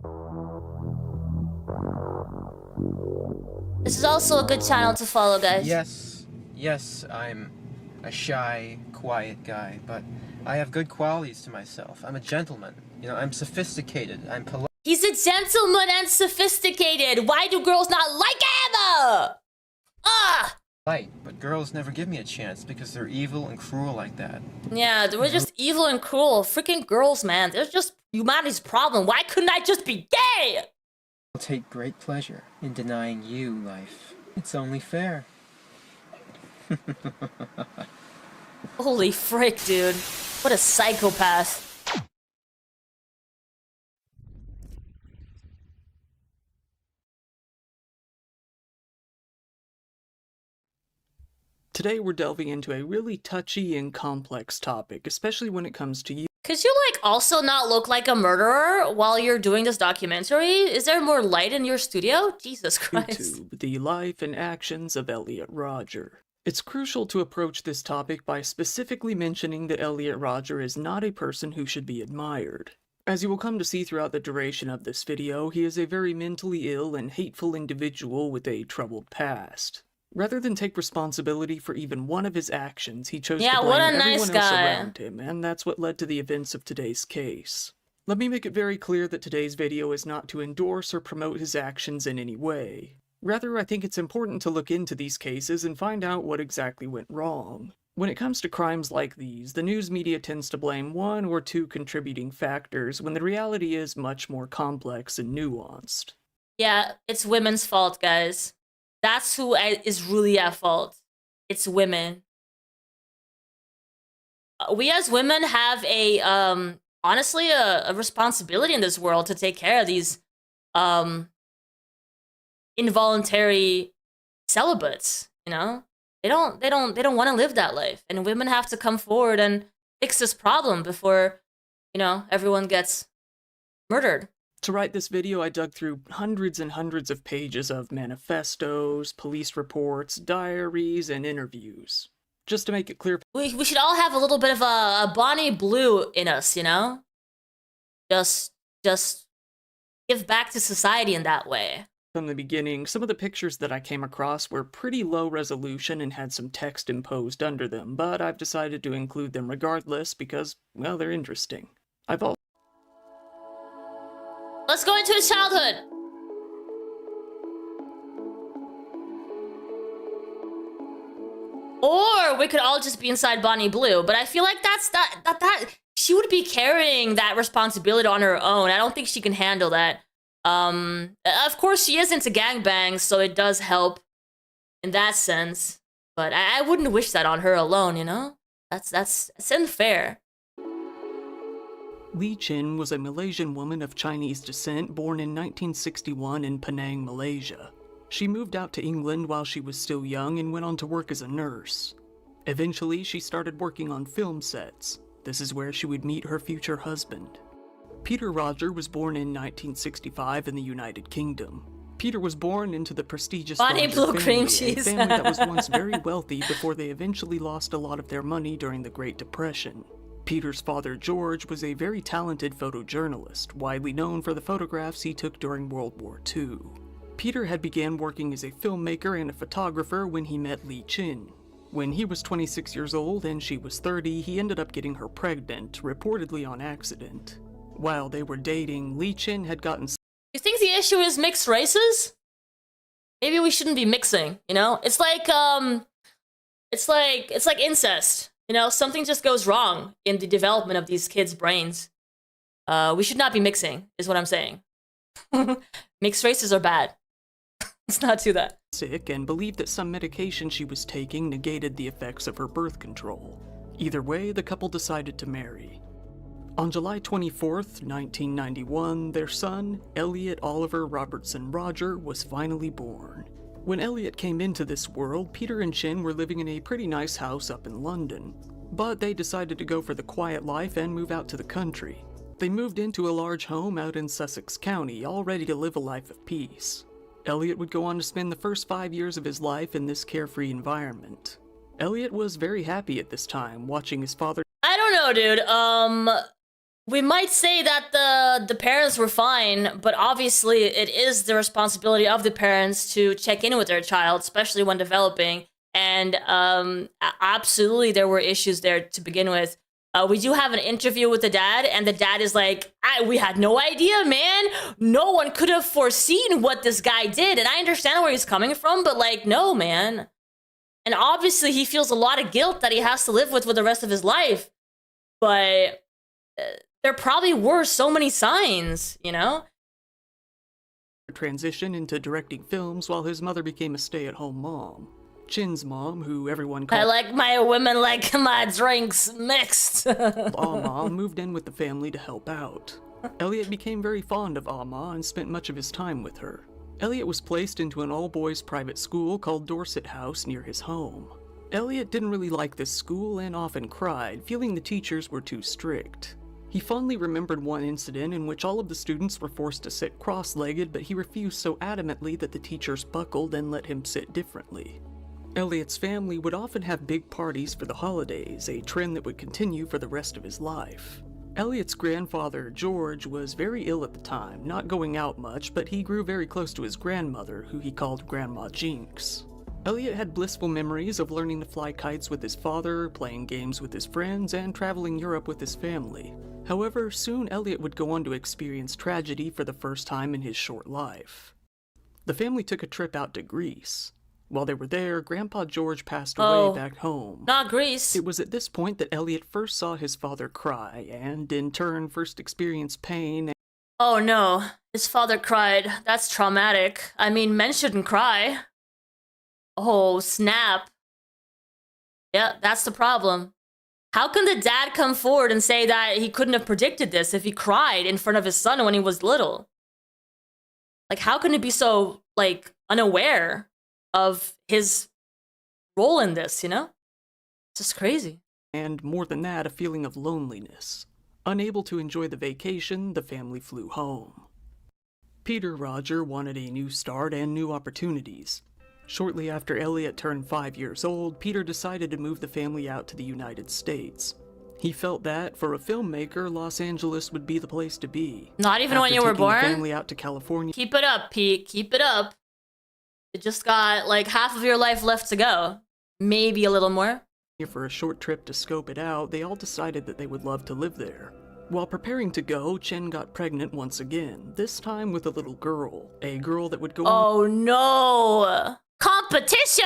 This is also a good channel to follow, guys. Yes, I'm a shy, quiet guy, but I have good qualities to myself. I'm a gentleman. You know, I'm sophisticated. I'm polite. He's a gentleman and sophisticated. Why do girls not like him? But girls never give me a chance because they're evil and cruel like that. Yeah, we're just evil and cruel. Freaking girls, man. They're just humanity's problem. Why couldn't I just be gay? I'll take great pleasure in denying you life. It's only fair. Holy frick, dude. What a psychopath. Today we're delving into a really touchy and complex topic, especially when it comes to you. Could you, also not look like a murderer while you're doing this documentary? Is there more light in your studio? Jesus Christ. YouTube, the life and actions of Elliot Rodger. It's crucial to approach this topic by specifically mentioning that Elliot Rodger is not a person who should be admired. As you will come to see throughout the duration of this video, he is a very mentally ill and hateful individual with a troubled past. Rather than take responsibility for even one of his actions, he chose to blame what a everyone nice else guy. around him, and that's what led to the events of today's case. Let me make it very clear that today's video is not to endorse or promote his actions in any way. Rather, I think it's important to look into these cases and find out what exactly went wrong. When it comes to crimes like these, the news media tends to blame 1 or 2 contributing factors, when the reality is much more complex and nuanced. Yeah, it's women's fault, guys. That's who is really at fault. It's women. We as women have honestly, a responsibility in this world to take care of these involuntary celibates, you know? They don't want to live that life. And women have to come forward and fix this problem before, you know, everyone gets murdered. To write this video, I dug through hundreds and hundreds of pages of manifestos, police reports, diaries, and interviews. Just to make it clear, We should all have a little bit of a Bonnie Blue in us, you know? Just give back to society in that way. from the beginning, some of the pictures that I came across were pretty low resolution and had some text imposed under them, but I've decided to include them regardless because, well, they're interesting. Let's go into his childhood. Or we could all just be inside Bonnie Blue, but I feel like that she would be carrying that responsibility on her own. I don't think she can handle that. Of course she is into gangbangs, so it does help in that sense. But I wouldn't wish that on her alone, you know? That's unfair. Lee Chin was a Malaysian woman of Chinese descent born in 1961 in Penang, Malaysia. She moved out to England while she was still young and went on to work as a nurse. Eventually, she started working on film sets. This is where she would meet her future husband. Peter Rodger was born in 1965 in the United Kingdom. Peter was born into the prestigious Bonnie Rodger Blue family, cream a cheese. family that was once very wealthy before they eventually lost a lot of their money during the Great Depression. Peter's father, George, was a very talented photojournalist, widely known for the photographs he took during World War II. Peter had began working as a filmmaker and a photographer when he met Lee Chin. When he was 26 years old and she was 30, he ended up getting her pregnant, reportedly on accident. While they were dating, Lee Chin had gotten... You think the issue is mixed races? Maybe we shouldn't be mixing, you know? It's like incest. You know, something just goes wrong in the development of these kids' brains. We should not be mixing, is what I'm saying. Mixed races are bad. Let's not do that. Sick and believed that some medication she was taking negated the effects of her birth control. Either way, the couple decided to marry. On July 24th, 1991, their son, Elliot Oliver Robertson Rodger, was finally born. When Elliot came into this world, Peter and Chin were living in a pretty nice house up in London. But they decided to go for the quiet life and move out to the country. They moved into a large home out in Sussex County, all ready to live a life of peace. Elliot would go on to spend the first 5 years of his life in this carefree environment. Elliot was very happy at this time, watching his father... I don't know, dude. We might say that the parents were fine, but obviously it is the responsibility of the parents to check in with their child, especially when developing. And absolutely there were issues there to begin with. We do have an interview with the dad, and the dad is like, we had no idea, man. No one could have foreseen what this guy did. And I understand where he's coming from, but like, no, man. And obviously he feels a lot of guilt that he has to live with for the rest of his life. But there probably were so many signs, you know? Transition into directing films while his mother became a stay-at-home mom. Chin's mom, who everyone called... I like my women like my drinks mixed. Amma, moved in with the family to help out. Elliot became very fond of Amma and spent much of his time with her. Elliot was placed into an all-boys private school called Dorset House near his home. Elliot didn't really like this school and often cried, feeling the teachers were too strict. He fondly remembered one incident in which all of the students were forced to sit cross-legged, but he refused so adamantly that the teachers buckled and let him sit differently. Elliot's family would often have big parties for the holidays, a trend that would continue for the rest of his life. Elliot's grandfather, George, was very ill at the time, not going out much, but he grew very close to his grandmother, who he called Grandma Jinx. Elliot had blissful memories of learning to fly kites with his father, playing games with his friends, and traveling Europe with his family. However, soon Elliot would go on to experience tragedy for the first time in his short life. The family took a trip out to Greece. While they were there, Grandpa George passed away back home. Not Greece. It was at this point that Elliot first saw his father cry, and in turn first experienced pain. Oh no, his father cried. That's traumatic. I mean, men shouldn't cry. Oh, snap. Yeah, that's the problem. How can the dad come forward and say that he couldn't have predicted this if he cried in front of his son when he was little? Like, how can it be so like, unaware of his role in this, you know? It's just crazy. And more than that, a feeling of loneliness. Unable to enjoy the vacation, the family flew home. Peter Rodger wanted a new start and new opportunities. Shortly after Elliot turned 5 years old, Peter decided to move the family out to the United States. He felt that, for a filmmaker, Los Angeles would be the place to be. Not even After when you were taking the born? family out to California. Keep it up, Pete. Keep it up. You just got, like, half of your life left to go. Maybe a little more. For a short trip to scope it out, they all decided that they would love to live there. While preparing to go, Chen got pregnant once again, this time with a little girl. A girl that would go on Oh no! Competition?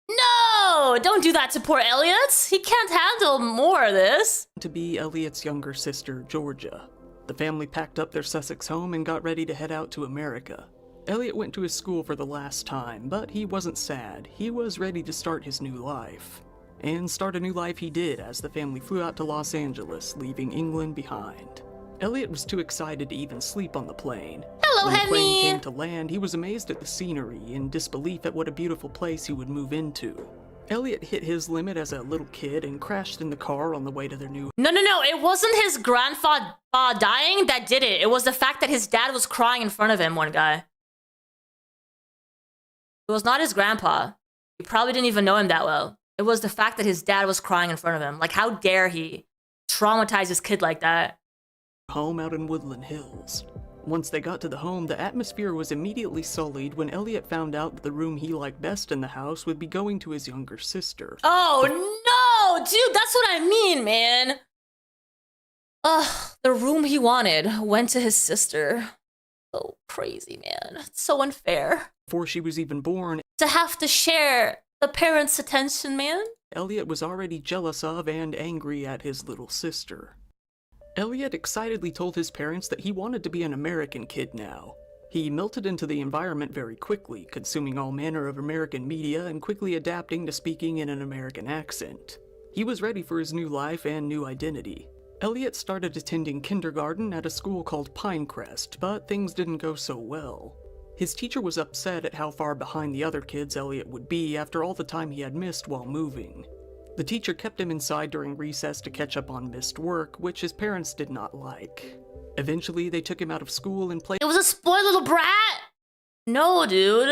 No! Don't do that to poor Elliot. He can't handle more of this. to be Elliot's younger sister, Georgia. The family packed up their Sussex home and got ready to head out to America. Elliot went to his school for the last time, but he wasn't sad. He was ready to start his new life. And start a new life he did as the family flew out to Los Angeles, leaving England behind. Elliot was too excited to even sleep on the plane. Hello, When the plane Henry. came to land, he was amazed at the scenery, in disbelief at what a beautiful place he would move into. Elliot hit his limit as a little kid and crashed in the car on the way to their new No. It wasn't his grandfather dying that did it. It was the fact that his dad was crying in front of him, one guy. It was not his grandpa. He probably didn't even know him that well. It was the fact that his dad was crying in front of him. Like, how dare he traumatize his kid like that? home out in Woodland Hills. Once they got to the home, the atmosphere was immediately sullied when Elliot found out that the room he liked best in the house would be going to his younger sister. Oh no, dude, that's what I mean, man. Ugh, the room he wanted went to his sister. So crazy, man. It's so unfair. Before she was even born, To have to share the parents' attention, man. Elliot was already jealous of and angry at his little sister. Elliot excitedly told his parents that he wanted to be an American kid now. He melted into the environment very quickly, consuming all manner of American media and quickly adapting to speaking in an American accent. He was ready for his new life and new identity. Elliot started attending kindergarten at a school called Pinecrest, but things didn't go so well. His teacher was upset at how far behind the other kids Elliot would be after all the time he had missed while moving. The teacher kept him inside during recess to catch up on missed work, which his parents did not like. Eventually, they took him out of school and placed It was a spoiled little brat. No, dude.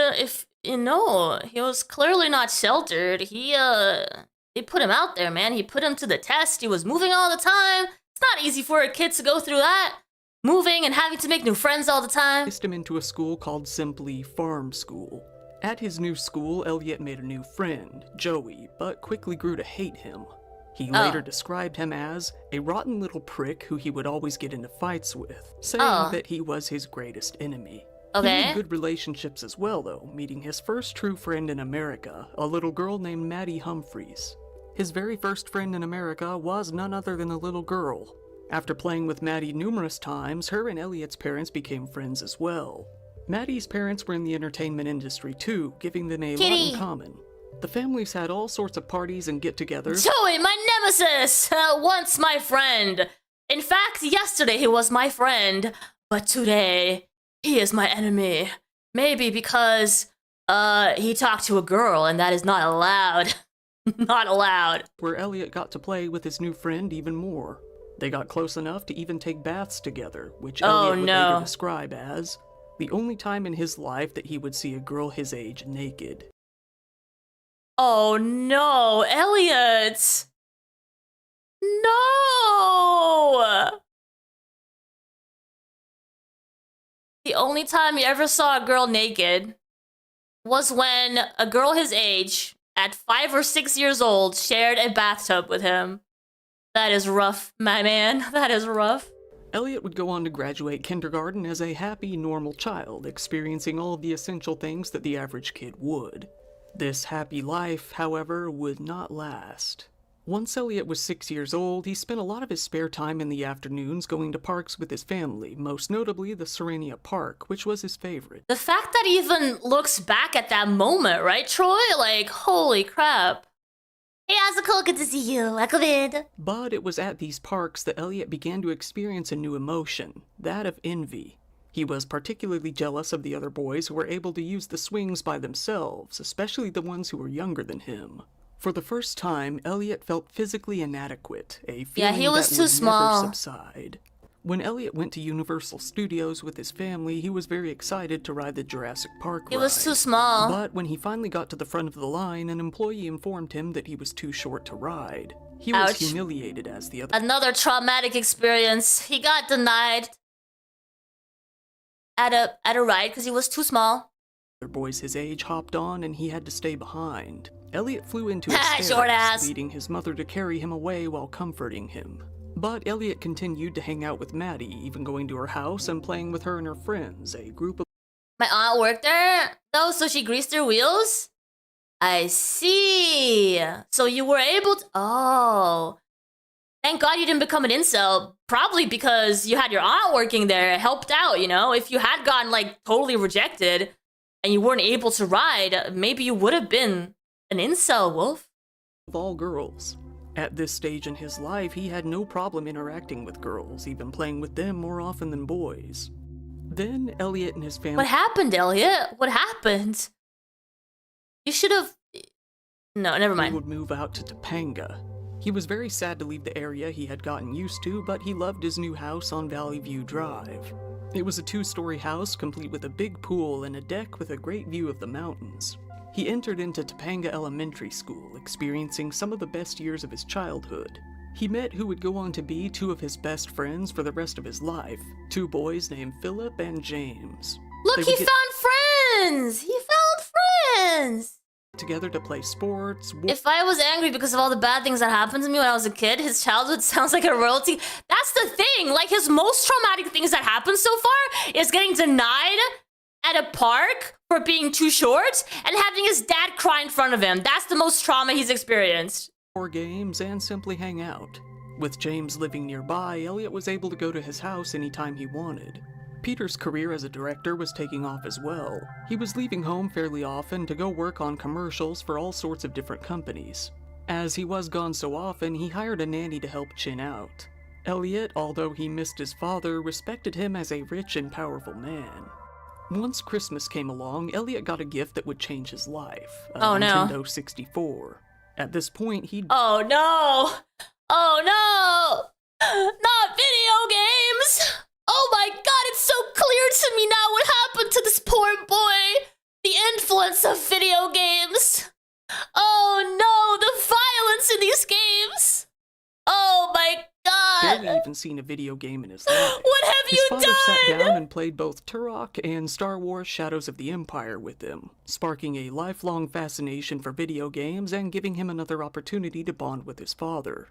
He was clearly not sheltered. They put him out there, man. He put him to the test. He was moving all the time. It's not easy for a kid to go through that. Moving and having to make new friends all the time. him into a school called simply Farm School. At his new school, Elliot made a new friend, Joey, but quickly grew to hate him. He later described him as a rotten little prick who he would always get into fights with, saying that he was his greatest enemy. He Okay. had good relationships as well, though, meeting his first true friend in America, a little girl named Maddie Humphreys. His very first friend in America was none other than a little girl. After playing with Maddie numerous times, her and Elliot's parents became friends as well. Maddie's parents were in the entertainment industry too, giving them a lot in common. The families had all sorts of parties and get-togethers. Joey, my nemesis! Once my friend. In fact, yesterday he was my friend, but today he is my enemy. Maybe because, he talked to a girl and that is not allowed. Not allowed. Where Elliot got to play with his new friend even more. They got close enough to even take baths together, which Elliot would later describe as the only time in his life that he would see a girl his age naked. Oh no, Elliot! No! The only time you ever saw a girl naked was when a girl his age, at 5 or 6 years old, shared a bathtub with him. That is rough, my man. That is rough. Elliot would go on to graduate kindergarten as a happy, normal child, experiencing all of the essential things that the average kid would. This happy life, however, would not last. Once Elliot was 6 years old, he spent a lot of his spare time in the afternoons going to parks with his family, most notably the Serenia Park, which was his favorite. The fact that he even looks back at that moment, right, Troy? Like, holy crap. Hey, Azuko, good to see you. Aquavid. But it was at these parks that Elliot began to experience a new emotion, that of envy. He was particularly jealous of the other boys who were able to use the swings by themselves, especially the ones who were younger than him. For the first time, Elliot felt physically inadequate, a feeling he was that too would small. never subside. When Elliot went to Universal Studios with his family, he was very excited to ride the Jurassic Park ride. He was too small. But when he finally got to the front of the line, an employee informed him that he was too short to ride. He was Ouch. humiliated as the other Another traumatic experience. He got denied at a ride because he was too small. boys his age hopped on and he had to stay behind. Elliot flew into Short hysterics, ass. leading his mother to carry him away while comforting him. But Elliot continued to hang out with Maddie, even going to her house and playing with her and her friends, a group of My aunt worked there, though, so she greased their wheels? I see. So you were able to... Oh. Thank God you didn't become an incel. Probably because you had your aunt working there. It helped out, you know? If you had gotten, like, totally rejected and you weren't able to ride, maybe you would have been an incel, Wolf. all girls. At this stage in his life, he had no problem interacting with girls, even playing with them more often than boys. Then Elliot and his family... What happened, Elliot? What happened? You should have... No, never mind. would move out to Topanga. He was very sad to leave the area he had gotten used to, but he loved his new house on Valley View Drive. It was a 2-story house complete with a big pool and a deck with a great view of the mountains. He entered into Topanga Elementary School, experiencing some of the best years of his childhood. He met who would go on to be 2 of his best friends for the rest of his life, 2 boys named Philip and James. Look, They he would get found friends! He found friends! together to play sports. If I was angry because of all the bad things that happened to me when I was a kid, his childhood sounds like a royalty. That's the thing! Like, his most traumatic things that happened so far is getting denied at a park for being too short and having his dad cry in front of him. That's the most trauma he's experienced. Games and simply hang out. With James living nearby, Elliot was able to go to his house anytime he wanted. Peter's career as a director was taking off as well. He was leaving home fairly often to go work on commercials for all sorts of different companies. As he was gone so often, he hired a nanny to help Chin out. Elliot, although he missed his father, respected him as a rich and powerful man. Once Christmas came along, Elliot got a gift that would change his life. A Nintendo 64. At this point, he'd... Oh no! Oh no! Not video games! Oh my god, it's so clear to me now what happened to this poor boy! The influence of video games! Oh no, the violence in these games! Oh my god! barely even seen a video game in his life. What have His you father done? sat down and played both Turok and Star Wars Shadows of the Empire with him, sparking a lifelong fascination for video games and giving him another opportunity to bond with his father.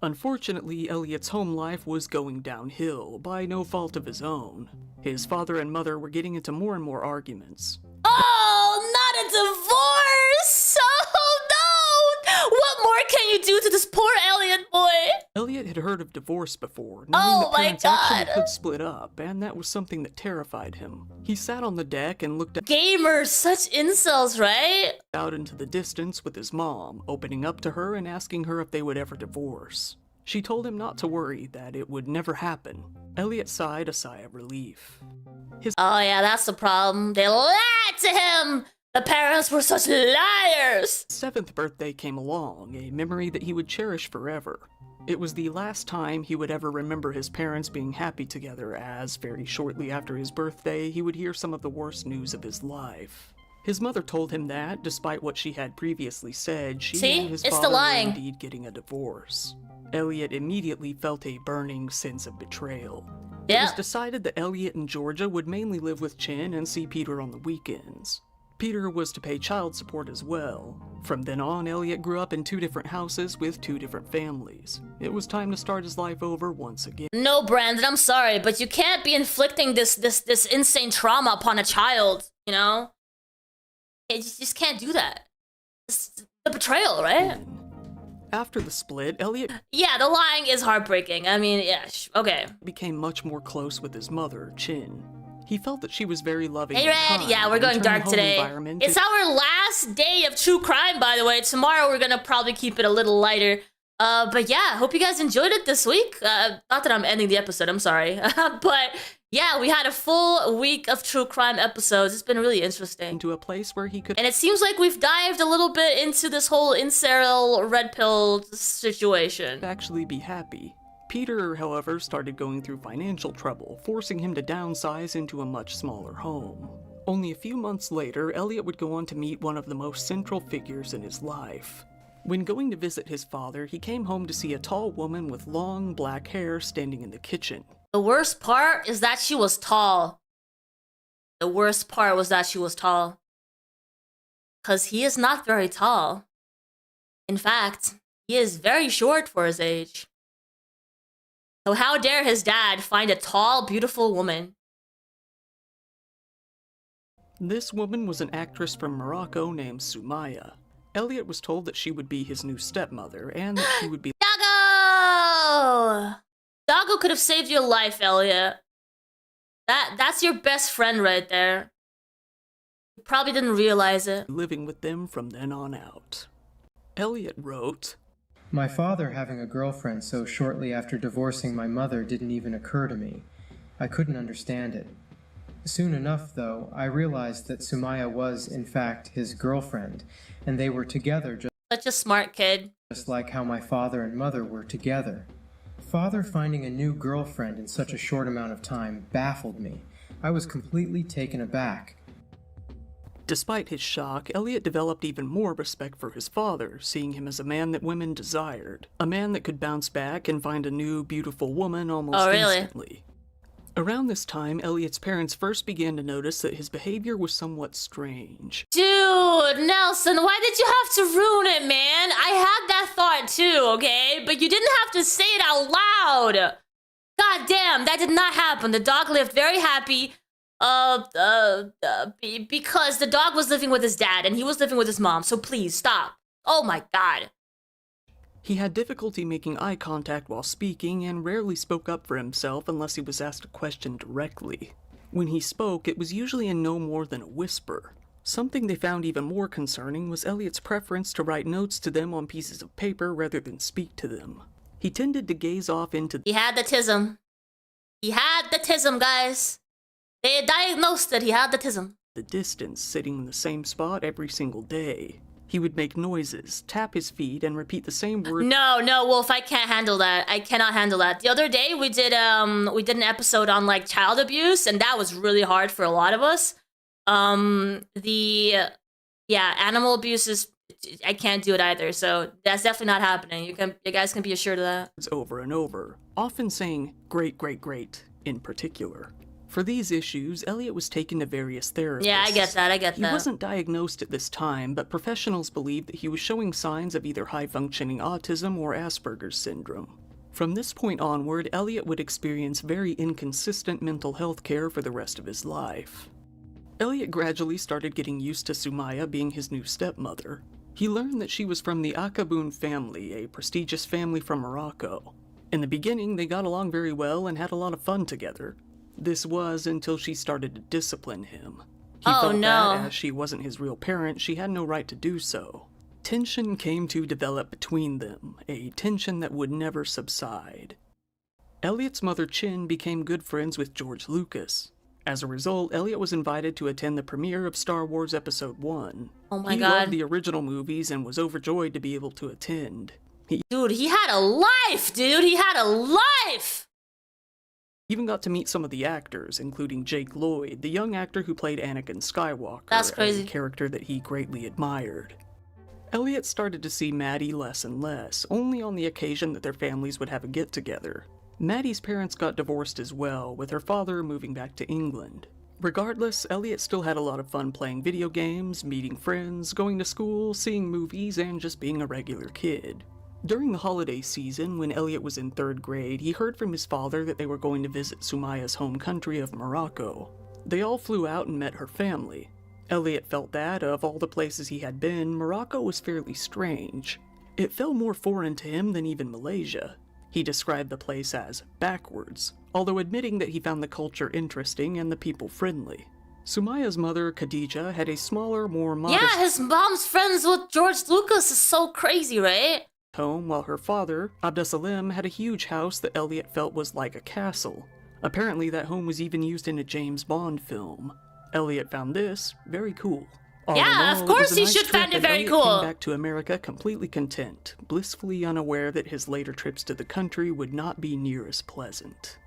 Unfortunately, Elliot's home life was going downhill, by no fault of his own. His father and mother were getting into more and more arguments. Oh, not a divorce! Oh no! What more can you do to this poor Elliot boy? Elliot had heard of divorce before, knowing Oh that my parents actually God. could split up, and that was something that terrified him. He sat on the deck and looked Gamers, such incels, right? out into the distance with his mom, opening up to her and asking her if they would ever divorce. She told him not to worry, that it would never happen. Elliot sighed a sigh of relief. Oh yeah, that's the problem. They lied to him! The parents were such liars! 7th birthday came along, a memory that he would cherish forever. It was the last time he would ever remember his parents being happy together, as very shortly after his birthday, he would hear some of the worst news of his life. His mother told him that, despite what she had previously said, she See? and his It's the father were lying. indeed getting a divorce. Elliot immediately felt a burning sense of betrayal. It Yeah. was decided that Elliot and Georgia would mainly live with Chin and see Peter on the weekends. Peter was to pay child support as well. From then on, Elliot grew up in 2 different houses with 2 different families. It was time to start his life over once again. No, Brandon, I'm sorry, but you can't be inflicting this insane trauma upon a child, you know? You just can't do that. It's the betrayal, right? After the split, Elliot Yeah, the lying is heartbreaking. I mean, yeah, okay. became much more close with his mother, Chin. He felt that she was very loving Hey, and Red, kind, yeah, we're and going turned the dark home today. environment It's into- our last day of true crime, by the way. Tomorrow we're gonna probably keep it a little lighter. But yeah, hope you guys enjoyed it this week. Not that I'm ending the episode, I'm sorry. But yeah, we had a full week of true crime episodes. It's been really interesting. Into a place where he could And it seems like we've dived a little bit into this whole incel red pill situation. actually be happy. Peter, however, started going through financial trouble, forcing him to downsize into a much smaller home. Only a few months later, Elliot would go on to meet one of the most central figures in his life. When going to visit his father, he came home to see a tall woman with long black hair standing in the kitchen. The worst part is that she was tall. The worst part was that she was tall. 'Cause he is not very tall. In fact, he is very short for his age. So how dare his dad find a tall, beautiful woman? This woman was an actress from Morocco named Sumaya. Elliot was told that she would be his new stepmother, and that she would be Doggo! Doggo could have saved your life, Elliot. That's your best friend right there. You probably didn't realize it. living with them from then on out. Elliot wrote, My father having a girlfriend so shortly after divorcing my mother didn't even occur to me. I couldn't understand it. Soon enough, though, I realized that Sumaya was, in fact, his girlfriend, and they were together Such a smart kid. just like how my father and mother were together. Father finding a new girlfriend in such a short amount of time baffled me. I was completely taken aback. Despite his shock, Elliot developed even more respect for his father, seeing him as a man that women desired. A man that could bounce back and find a new, beautiful woman almost instantly. Around this time, Elliot's parents first began to notice that his behavior was somewhat strange. Dude, Nelson, why did you have to ruin it, man? I had that thought too, okay? But you didn't have to say it out loud. God damn, that did not happen. The dog lived very happy, because the dog was living with his dad and he was living with his mom. So please, stop. Oh my god. He had difficulty making eye contact while speaking and rarely spoke up for himself unless he was asked a question directly. When he spoke, it was usually in no more than a whisper. Something they found even more concerning was Elliot's preference to write notes to them on pieces of paper rather than speak to them. He tended to gaze off into He had the tism. He had the tism, guys. They diagnosed it. He had the tism. the distance, sitting in the same spot every single day. He would make noises, tap his feet, and repeat the same word. No, Wolf, I can't handle that. I cannot handle that. The other day we did an episode on like child abuse, and that was really hard for a lot of us. Animal abuse is, I can't do it either. So that's definitely not happening. You guys can be assured of that. Over and over, often saying great, great, great in particular. For these issues, Elliot was taken to various therapists. Yeah, I get that. He wasn't diagnosed at this time, but professionals believed that he was showing signs of either high-functioning autism or Asperger's syndrome. From this point onward, Elliot would experience very inconsistent mental health care for the rest of his life. Elliot gradually started getting used to Sumaya being his new stepmother. He learned that she was from the Akabun family, a prestigious family from Morocco. In the beginning, they got along very well and had a lot of fun together. This was until she started to discipline him. He felt that as she wasn't his real parent, she had no right to do so. Tension came to develop between them, a tension that would never subside. Elliot's mother Chin became good friends with George Lucas. As a result, Elliot was invited to attend the premiere of Star Wars Episode 1. Oh my He god. loved the original movies and was overjoyed to be able to attend. Dude, he had a life, dude! He had a life! Even got to meet some of the actors, including Jake Lloyd, the young actor who played Anakin Skywalker. That's crazy. A character that he greatly admired. Elliot started to see Maddie less and less, only on the occasion that their families would have a get-together. Maddie's parents got divorced as well, with her father moving back to England. Regardless, Elliot still had a lot of fun playing video games, meeting friends, going to school, seeing movies, and just being a regular kid. During the holiday season, when Elliot was in 3rd grade, he heard from his father that they were going to visit Sumaya's home country of Morocco. They all flew out and met her family. Elliot felt that, of all the places he had been, Morocco was fairly strange. It felt more foreign to him than even Malaysia. He described the place as backwards, although admitting that he found the culture interesting and the people friendly. Sumaya's mother, Khadija, had a smaller, more modest... Yeah, his mom's friends with George Lucas is so crazy, right? home, while her father, Abdesalim, had a huge house that Elliot felt was like a castle. Apparently that home was even used in a James Bond film. Elliot found this very cool. All Yeah, in all, of course it was a he nice should trip, find it and very Elliot cool. came back to America completely content, blissfully unaware that his later trips to the country would not be near as pleasant.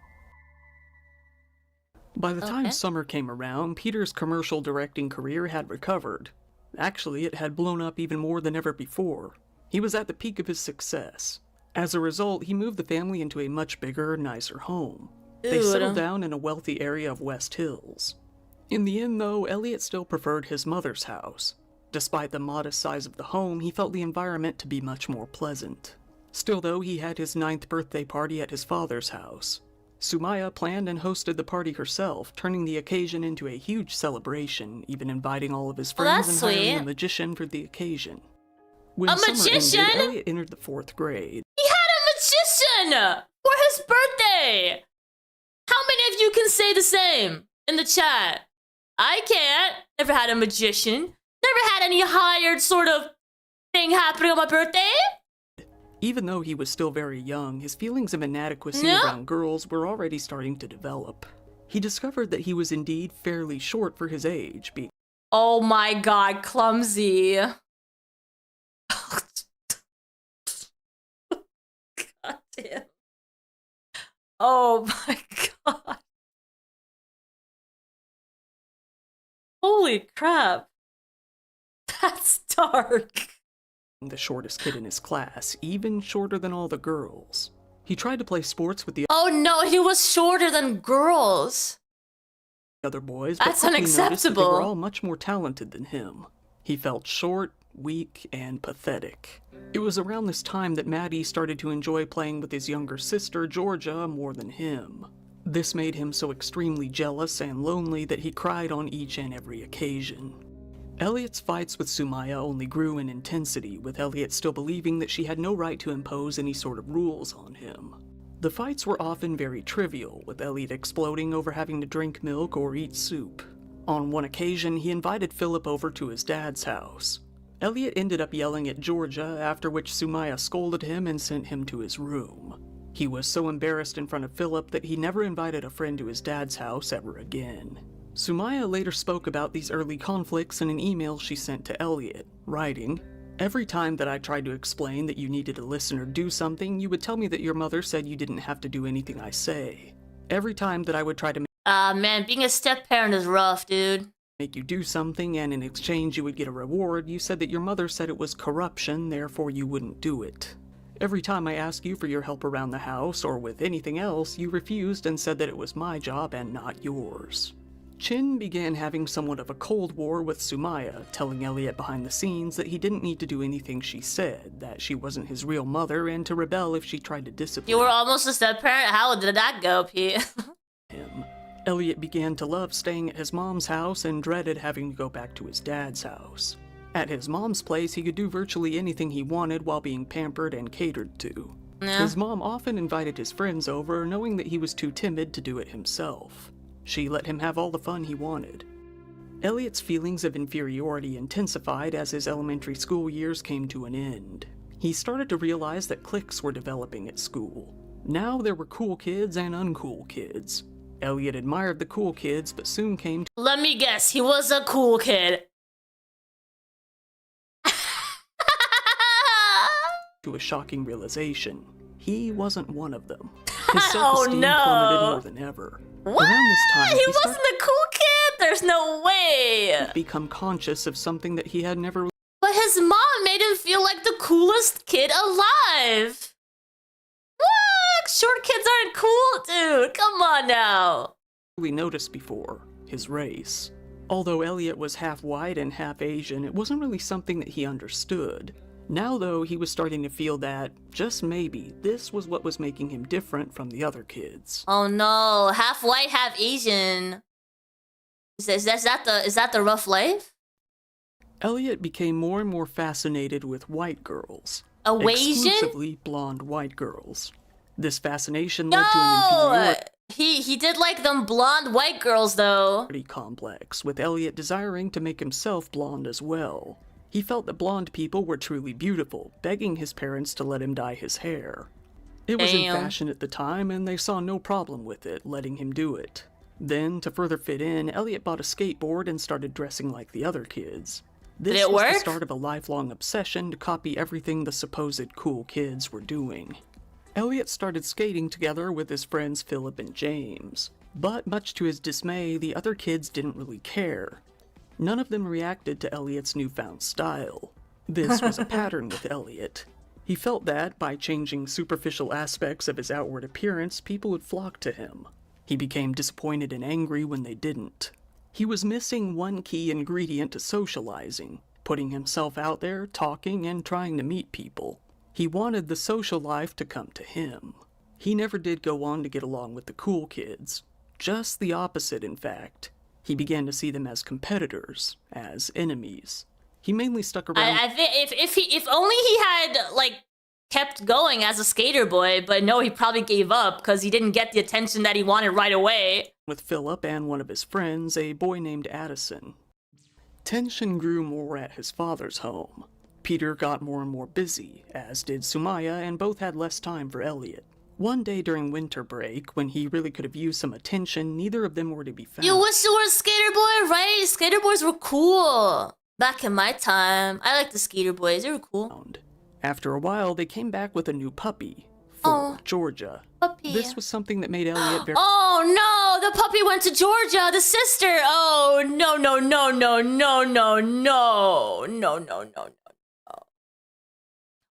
By the time summer came around, Peter's commercial directing career had recovered. Actually, it had blown up even more than ever before. He was at the peak of his success. As a result, he moved the family into a much bigger, nicer home. They settled down in a wealthy area of West Hills. In the end, though, Elliot still preferred his mother's house. Despite the modest size of the home, he felt the environment to be much more pleasant. Still, though, he had his 9th birthday party at his father's house. Sumaya planned and hosted the party herself, turning the occasion into a huge celebration, even inviting all of his friends and hiring a magician for the occasion. When summer ended, Elliot entered the 4th grade. He had a magician for his birthday! How many of you can say the same in the chat? I can't. Never had a magician. Never had any hired sort of thing happening on my birthday. Even though he was still very young, his feelings of inadequacy around girls were already starting to develop. He discovered that he was indeed fairly short for his age, being— Oh my god, clumsy. God damn. Oh my god. Holy crap. That's dark. the shortest kid in his class, even shorter than all the girls. He tried to play sports with the Oh no, he was shorter than girls. other boys, That's but quickly noticed that unacceptable. they were all much more talented than him. He felt short, weak, and pathetic. It was around this time that Maddie started to enjoy playing with his younger sister, Georgia, more than him. This made him so extremely jealous and lonely that he cried on each and every occasion. Elliot's fights with Sumaya only grew in intensity, with Elliot still believing that she had no right to impose any sort of rules on him. The fights were often very trivial, with Elliot exploding over having to drink milk or eat soup. On one occasion, he invited Philip over to his dad's house. Elliot ended up yelling at Georgia, after which Sumaya scolded him and sent him to his room. He was so embarrassed in front of Philip that he never invited a friend to his dad's house ever again. Sumaya later spoke about these early conflicts in an email she sent to Elliot, writing, "Every time that I tried to explain that you needed to listen or do something, you would tell me that your mother said you didn't have to do anything I say. Every time that I would try to Man, being a step-parent is rough, dude. make you do something and in exchange you would get a reward, you said that your mother said it was corruption, therefore you wouldn't do it. Every time I asked you for your help around the house or with anything else, you refused and said that it was my job and not yours." Chin began having somewhat of a cold war with Sumaya, telling Elliot behind the scenes that he didn't need to do anything she said, that she wasn't his real mother, and to rebel if she tried to discipline You were almost a step-parent? How did that go, Pete? him. Elliot began to love staying at his mom's house and dreaded having to go back to his dad's house. At his mom's place, he could do virtually anything he wanted while being pampered and catered to. Yeah. His mom often invited his friends over, knowing that he was too timid to do it himself. She let him have all the fun he wanted. Elliot's feelings of inferiority intensified as his elementary school years came to an end. He started to realize that cliques were developing at school. Now there were cool kids and uncool kids. Elliot admired the cool kids, but soon came Let me guess, he was a cool kid. to a shocking realization. He wasn't one of them. His Oh, self-esteem no. plummeted more than ever. What? Around this time, He he wasn't a cool kid? There's no way. started to become conscious of something that he had never But his mom made him feel like the coolest kid alive. What? Short kids aren't cool, dude. Come on now. really noticed before, his race. Although Elliot was half white and half Asian, it wasn't really something that he understood. Now, though, he was starting to feel that, just maybe, this was what was making him different from the other kids. Oh no, half white, half Asian. Is that the rough life? Elliot became more and more fascinated with white girls. A Asian? Exclusively blonde white girls. This fascination led to an No, he did like them blonde white girls though. inferiority complex, with Elliot desiring to make himself blonde as well. He felt that blonde people were truly beautiful, begging his parents to let him dye his hair. It was in fashion at the time, and they saw no problem with it, letting him do it. Then, to further fit in, Elliot bought a skateboard and started dressing like the other kids. This was the start of a lifelong obsession to copy everything the supposed cool kids were doing. Elliot started skating together with his friends Philip and James. But much to his dismay, the other kids didn't really care. None of them reacted to Elliot's newfound style. This was a pattern with Elliot. He felt that, by changing superficial aspects of his outward appearance, people would flock to him. He became disappointed and angry when they didn't. He was missing one key ingredient to socializing, putting himself out there, talking, and trying to meet people. He wanted the social life to come to him. He never did go on to get along with the cool kids. Just the opposite, in fact. He began to see them as competitors, as enemies. He mainly stuck around. I think if only he had like kept going as a skater boy, but no, he probably gave up because he didn't get the attention that he wanted right away. With Philip and one of his friends, a boy named Addison. Tension grew more at his father's home. Peter got more and more busy, as did Sumaya, and both had less time for Elliot. One day during winter break, when he really could have used some attention, neither of them were to be found. You wish you were a skater boy, right? Skater boys were cool. Back in my time, I liked the skater boys. They were cool. After a while, they came back with a new puppy for Georgia. Puppy. This was something that made Elliot very... Oh no, the puppy went to Georgia, the sister. Oh no, no, no, no, no, no, no, no, no, no, no.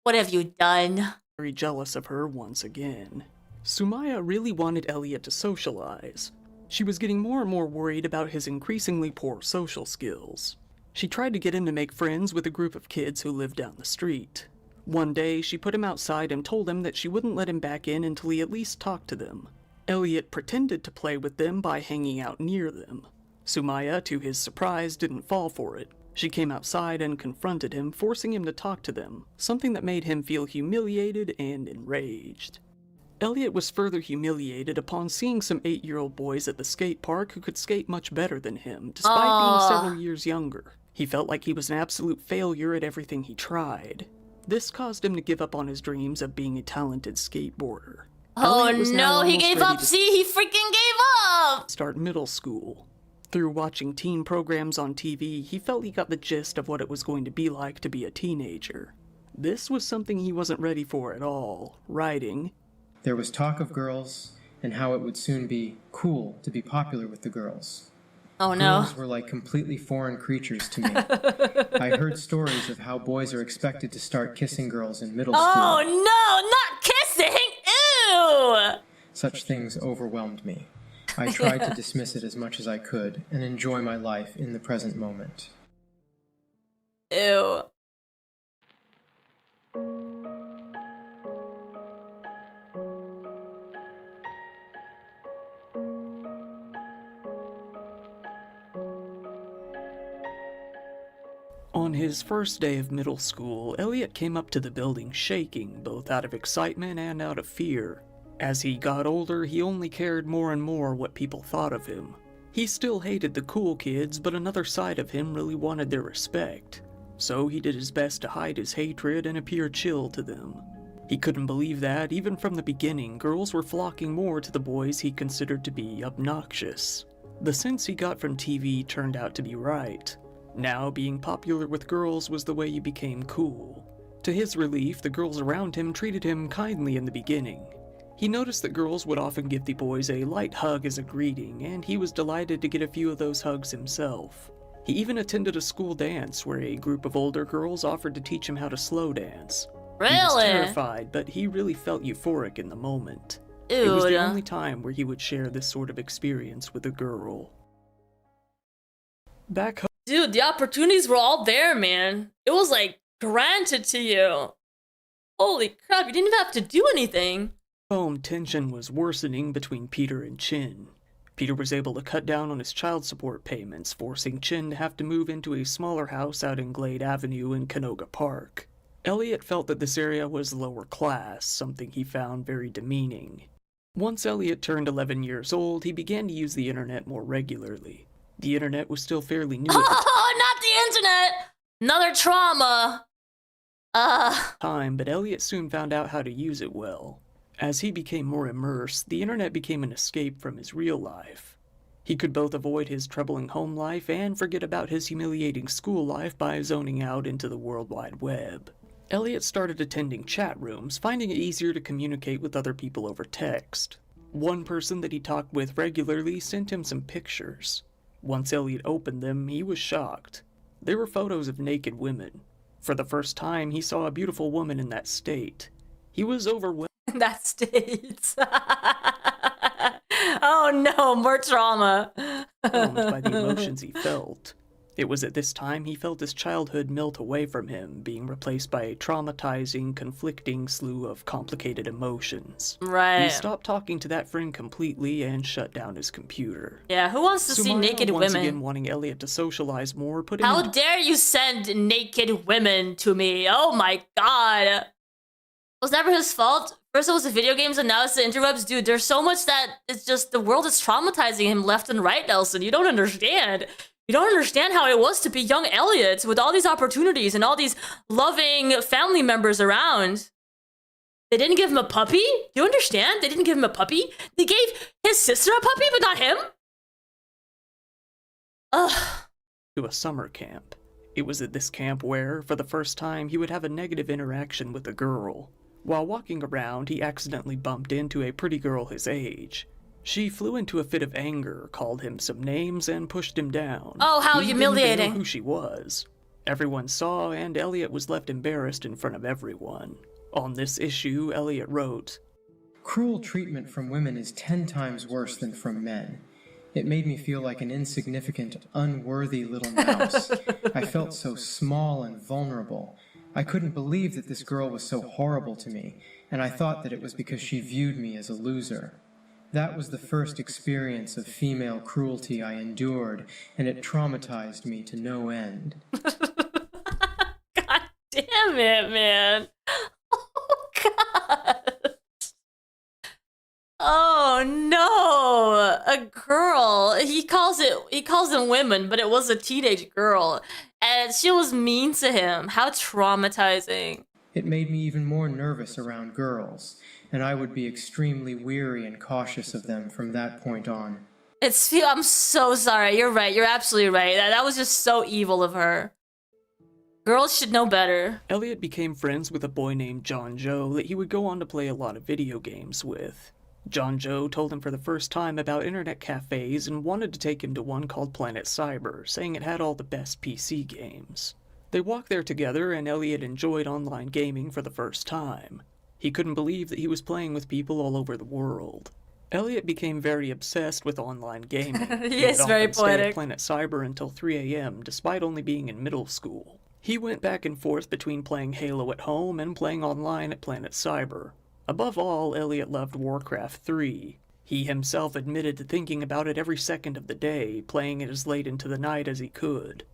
What have you done? Very jealous of her once again. Sumaya really wanted Elliot to socialize. She was getting more and more worried about his increasingly poor social skills. She tried to get him to make friends with a group of kids who lived down the street. One day, she put him outside and told him that she wouldn't let him back in until he at least talked to them. Elliot pretended to play with them by hanging out near them. Sumaya, to his surprise, didn't fall for it. She came outside and confronted him, forcing him to talk to them, something that made him feel humiliated and enraged. Elliot was further humiliated upon seeing some 8-year-old boys at the skate park who could skate much better than him, despite being several years younger. He felt like he was an absolute failure at everything he tried. This caused him to give up on his dreams of being a talented skateboarder. Oh no, he gave up. See, he freaking gave up! Start middle school. Through watching teen programs on TV, he felt he got the gist of what it was going to be like to be a teenager. This was something he wasn't ready for at all. Writing. There was talk of girls, and how it would soon be cool to be popular with the girls. Oh no. Girls were like completely foreign creatures to me. I heard stories of how boys are expected to start kissing girls in middle school. Oh no, not kissing! Ew! Such things overwhelmed me. I tried to dismiss it as much as I could and enjoy my life in the present moment. Ew. On his first day of middle school, Elliot came up to the building shaking, both out of excitement and out of fear. As he got older, he only cared more and more what people thought of him. He still hated the cool kids, but another side of him really wanted their respect. So he did his best to hide his hatred and appear chill to them. He couldn't believe that, even from the beginning, girls were flocking more to the boys he considered to be obnoxious. The sense he got from TV turned out to be right. Now, being popular with girls was the way you became cool. To his relief, the girls around him treated him kindly in the beginning. He noticed that girls would often give the boys a light hug as a greeting, and he was delighted to get a few of those hugs himself. He even attended a school dance where a group of older girls offered to teach him how to slow dance. Really? He was terrified, but he really felt euphoric in the moment. Ew. It was the only time where he would share this sort of experience with a girl. Back home. Dude, the opportunities were all there, man. It was like granted to you. Holy crap, you didn't even have to do anything. Home tension was worsening between Peter and Chin. Peter was able to cut down on his child support payments, forcing Chin to have to move into a smaller house out in Glade Avenue in Canoga Park. Elliot felt that this area was lower class, something he found very demeaning. Once Elliot turned 11 years old, he began to use the internet more regularly. The internet was still fairly new at the time. Oh, not the internet! Another trauma. Time, but Elliot soon found out how to use it well. As he became more immersed, the internet became an escape from his real life. He could both avoid his troubling home life and forget about his humiliating school life by zoning out into the World Wide Web. Elliot started attending chat rooms, finding it easier to communicate with other people over text. One person that he talked with regularly sent him some pictures. Once Elliot opened them, he was shocked. They were photos of naked women. For the first time, he saw a beautiful woman in that state. He was overwhelmed. That state. Oh no, more trauma. By the emotions he felt. It was at this time he felt his childhood melt away from him, being replaced by a traumatizing, conflicting slew of complicated emotions. Right. He stopped talking to that friend completely and shut down his computer. Yeah, who wants to see naked once women? Again wanting Elliot to socialize more, put him How in... dare you send naked women to me? Oh my god. It was never his fault. First it was the video games and now it's the interwebs. Dude, there's so much that it's just the world is traumatizing him left and right, Nelson. You don't understand. You don't understand how it was to be young Elliot with all these opportunities and all these loving family members around. They didn't give him a puppy? Do you understand? They didn't give him a puppy? They gave his sister a puppy, but not him? Ugh. To a summer camp. It was at this camp where, for the first time, he would have a negative interaction with a girl. While walking around, he accidentally bumped into a pretty girl his age. She flew into a fit of anger, called him some names, and pushed him down. Oh, how He humiliating. didn't even know who she was. Everyone saw, and Elliot was left embarrassed in front of everyone. On this issue, Elliot wrote, "Cruel treatment from women is 10 times worse than from men. It made me feel like an insignificant, unworthy little mouse. I felt so small and vulnerable. I couldn't believe that this girl was so horrible to me, and I thought that it was because she viewed me as a loser. That was the first experience of female cruelty I endured, and it traumatized me to no end." God damn it, man. Oh, God. Oh, no. A girl. He calls them women, but it was a teenage girl. And she was mean to him. How traumatizing. It made me even more nervous around girls, and I would be extremely weary and cautious of them from that point on. I'm so sorry. You're right. You're absolutely right. That was just so evil of her. Girls should know better. Elliot became friends with a boy named John Joe that he would go on to play a lot of video games with. John Joe told him for the first time about internet cafes and wanted to take him to one called Planet Cyber, saying it had all the best PC games. They walked there together, and Elliot enjoyed online gaming for the first time. He couldn't believe that he was playing with people all over the world. Elliot became very obsessed with online gaming. He is very would often stay poetic. at Planet Cyber until 3 a.m., despite only being in middle school. He went back and forth between playing Halo at home and playing online at Planet Cyber. Above all, Elliot loved Warcraft 3. He himself admitted to thinking about it every second of the day, playing it as late into the night as he could.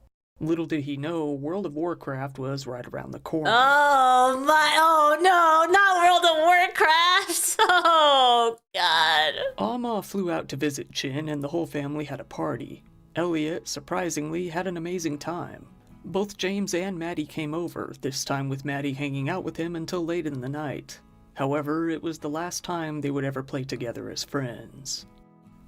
Little did he know, World of Warcraft was right around the corner. Oh no, not World of Warcraft. Oh, God. Amma flew out to visit Chin, and the whole family had a party. Elliot, surprisingly, had an amazing time. Both James and Maddie came over, this time with Maddie hanging out with him until late in the night. However, it was the last time they would ever play together as friends.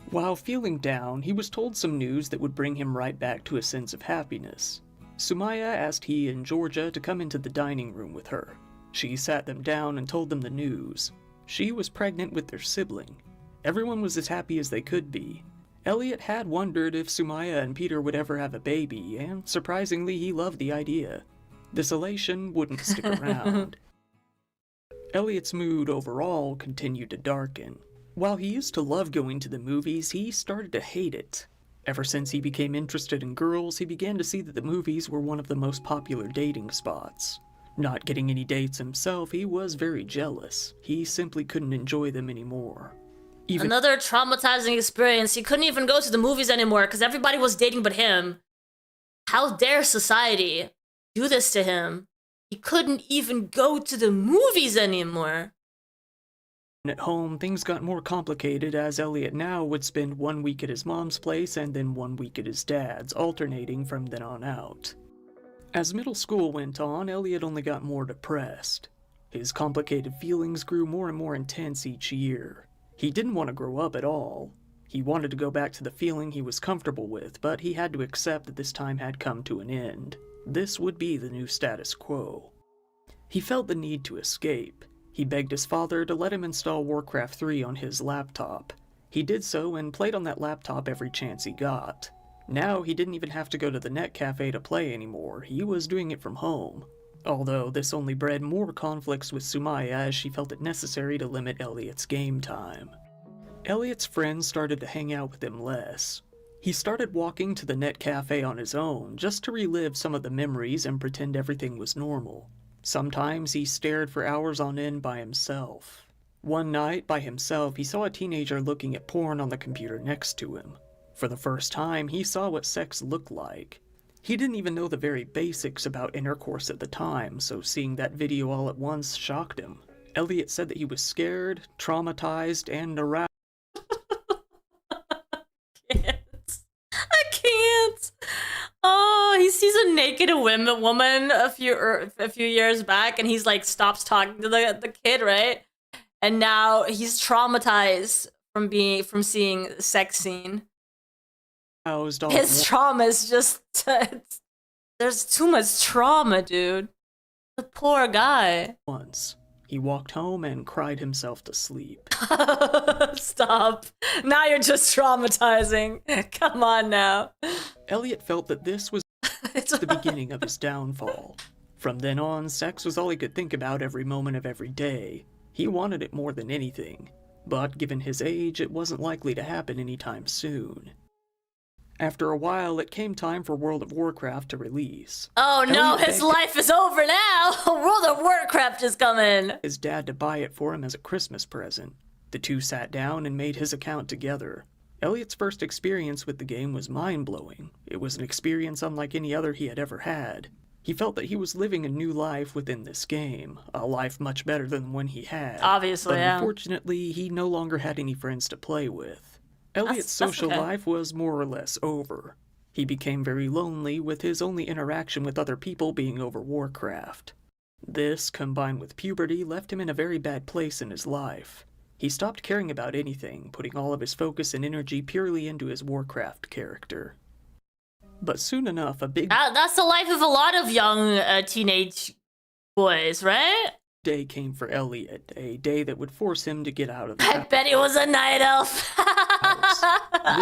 While feeling down, he was told some news that would bring him right back to a sense of happiness. Sumaya asked he and Georgia to come into the dining room with her. She sat them down and told them the news. She was pregnant with their sibling. Everyone was as happy as they could be. Elliot had wondered if Sumaya and Peter would ever have a baby, and surprisingly he loved the idea. This elation wouldn't stick around. Elliot's mood overall continued to darken. While he used to love going to the movies, he started to hate it. Ever since he became interested in girls, he began to see that the movies were one of the most popular dating spots. Not getting any dates himself, he was very jealous. He simply couldn't enjoy them anymore. Another traumatizing experience. He couldn't even go to the movies anymore because everybody was dating but him. How dare society do this to him? He couldn't even go to the movies anymore. At home, things got more complicated as Elliot now would spend 1 week at his mom's place and then 1 week at his dad's, alternating from then on out. As middle school went on, Elliot only got more depressed. His complicated feelings grew more and more intense each year. He didn't want to grow up at all. He wanted to go back to the feeling he was comfortable with, but he had to accept that this time had come to an end. This would be the new status quo. He felt the need to escape. He begged his father to let him install Warcraft 3 on his laptop. He did so and played on that laptop every chance he got. Now he didn't even have to go to the net cafe to play anymore, he was doing it from home. Although this only bred more conflicts with Sumaya as she felt it necessary to limit Elliot's game time. Elliot's friends started to hang out with him less. He started walking to the net cafe on his own, just to relive some of the memories and pretend everything was normal. Sometimes he stared for hours on end by himself. One night, by himself, he saw a teenager looking at porn on the computer next to him. For the first time, he saw what sex looked like. He didn't even know the very basics about intercourse at the time, so seeing that video all at once shocked him. Elliot said that he was scared, traumatized, and aroused. I can't. Oh, he sees a naked woman a few years back, and he's like stops talking to the kid, right? And now he's traumatized from seeing a sex scene. His trauma is just there's too much trauma, dude. The poor guy. Once, he walked home and cried himself to sleep. Stop. Now you're just traumatizing. Come on now. Elliot felt that this was the beginning of his downfall. From then on, sex was all he could think about every moment of every day. He wanted it more than anything, but given his age, it wasn't likely to happen anytime soon. After a while, it came time for World of Warcraft to release. Oh no, his life is over now! World of Warcraft is coming! His dad to buy it for him as a Christmas present. The two sat down and made his account together. Elliot's first experience with the game was mind-blowing. It was an experience unlike any other he had ever had. He felt that he was living a new life within this game, a life much better than the one he had. Obviously, but yeah. Unfortunately, he no longer had any friends to play with. Elliot's social life was more or less over. He became very lonely, with his only interaction with other people being over Warcraft. This, combined with puberty, left him in a very bad place in his life. He stopped caring about anything, putting all of his focus and energy purely into his Warcraft character. But soon enough, that's the life of a lot of young teenage boys, right? Day came for Elliot, a day that would force him to get out of the I bet he was a night elf. house.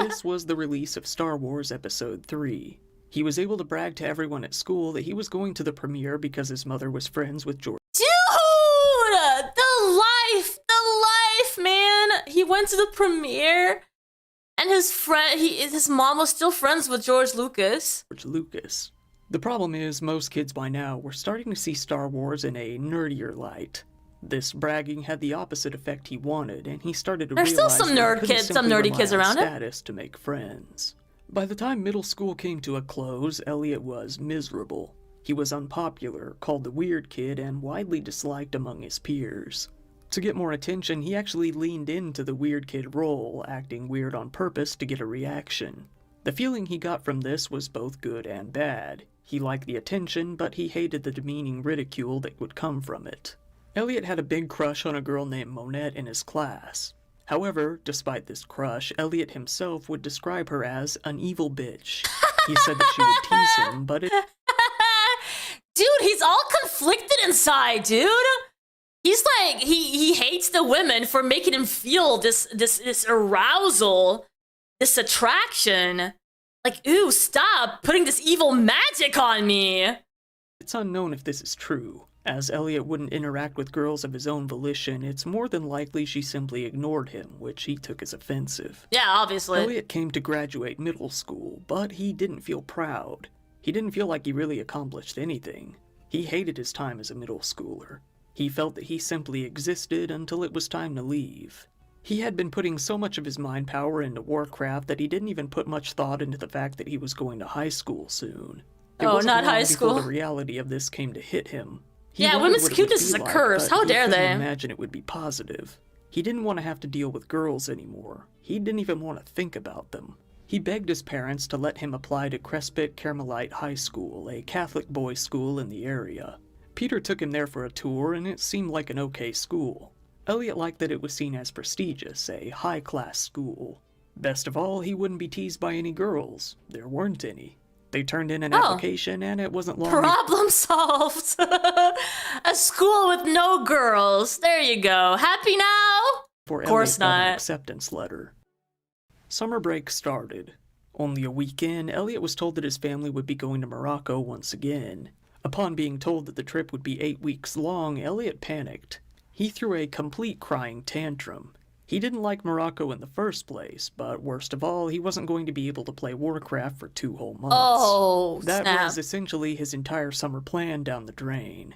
This was the release of Star Wars Episode 3. He was able to brag to everyone at school that he was going to the premiere because his mother was friends with George. Dude! The life, man! He went to the premiere, and his mom was still friends with George Lucas. The problem is, most kids by now were starting to see Star Wars in a nerdier light. This bragging had the opposite effect he wanted, and he started to realize there's still some nerdy kids around him. Status to make friends. By the time middle school came to a close, Elliot was miserable. He was unpopular, called the weird kid, and widely disliked among his peers. To get more attention, he actually leaned into the weird kid role, acting weird on purpose to get a reaction. The feeling he got from this was both good and bad. He liked the attention, but he hated the demeaning ridicule that would come from it. Elliot had a big crush on a girl named Monette in his class. However, despite this crush, Elliot himself would describe her as an evil bitch. He said that she would tease him, but Dude, he's all conflicted inside, dude! He's like, he hates the women for making him feel this arousal, this attraction. Like, ooh, stop putting this evil magic on me! It's unknown if this is true. As Elliot wouldn't interact with girls of his own volition, it's more than likely she simply ignored him, which he took as offensive. Yeah, obviously. Elliot came to graduate middle school, but he didn't feel proud. He didn't feel like he really accomplished anything. He hated his time as a middle schooler. He felt that he simply existed until it was time to leave. He had been putting so much of his mind power into Warcraft that he didn't even put much thought into the fact that he was going to high school soon. Oh, not high school. Before the reality of this came to hit him. Yeah, women's cuteness is a curse. How dare they? He couldn't imagine it would be positive. He didn't want to have to deal with girls anymore. He didn't even want to think about them. He begged his parents to let him apply to Crespit Carmelite High School, a Catholic boys' school in the area. Peter took him there for a tour, and it seemed like an okay school. Elliot liked that it was seen as prestigious, a high-class school. Best of all, he wouldn't be teased by any girls. There weren't any. They turned in an application, and it wasn't long. Problem solved. A school with no girls. There you go. Happy now? For of course Elliot got an not. acceptance letter. Summer break started. Only a week in, Elliot was told that his family would be going to Morocco once again. Upon being told that the trip would be 8 weeks long, Elliot panicked. He threw a complete crying tantrum. He didn't like Morocco in the first place, but worst of all, he wasn't going to be able to play Warcraft for 2 whole months. Oh, that snap. was essentially his entire summer plan down the drain.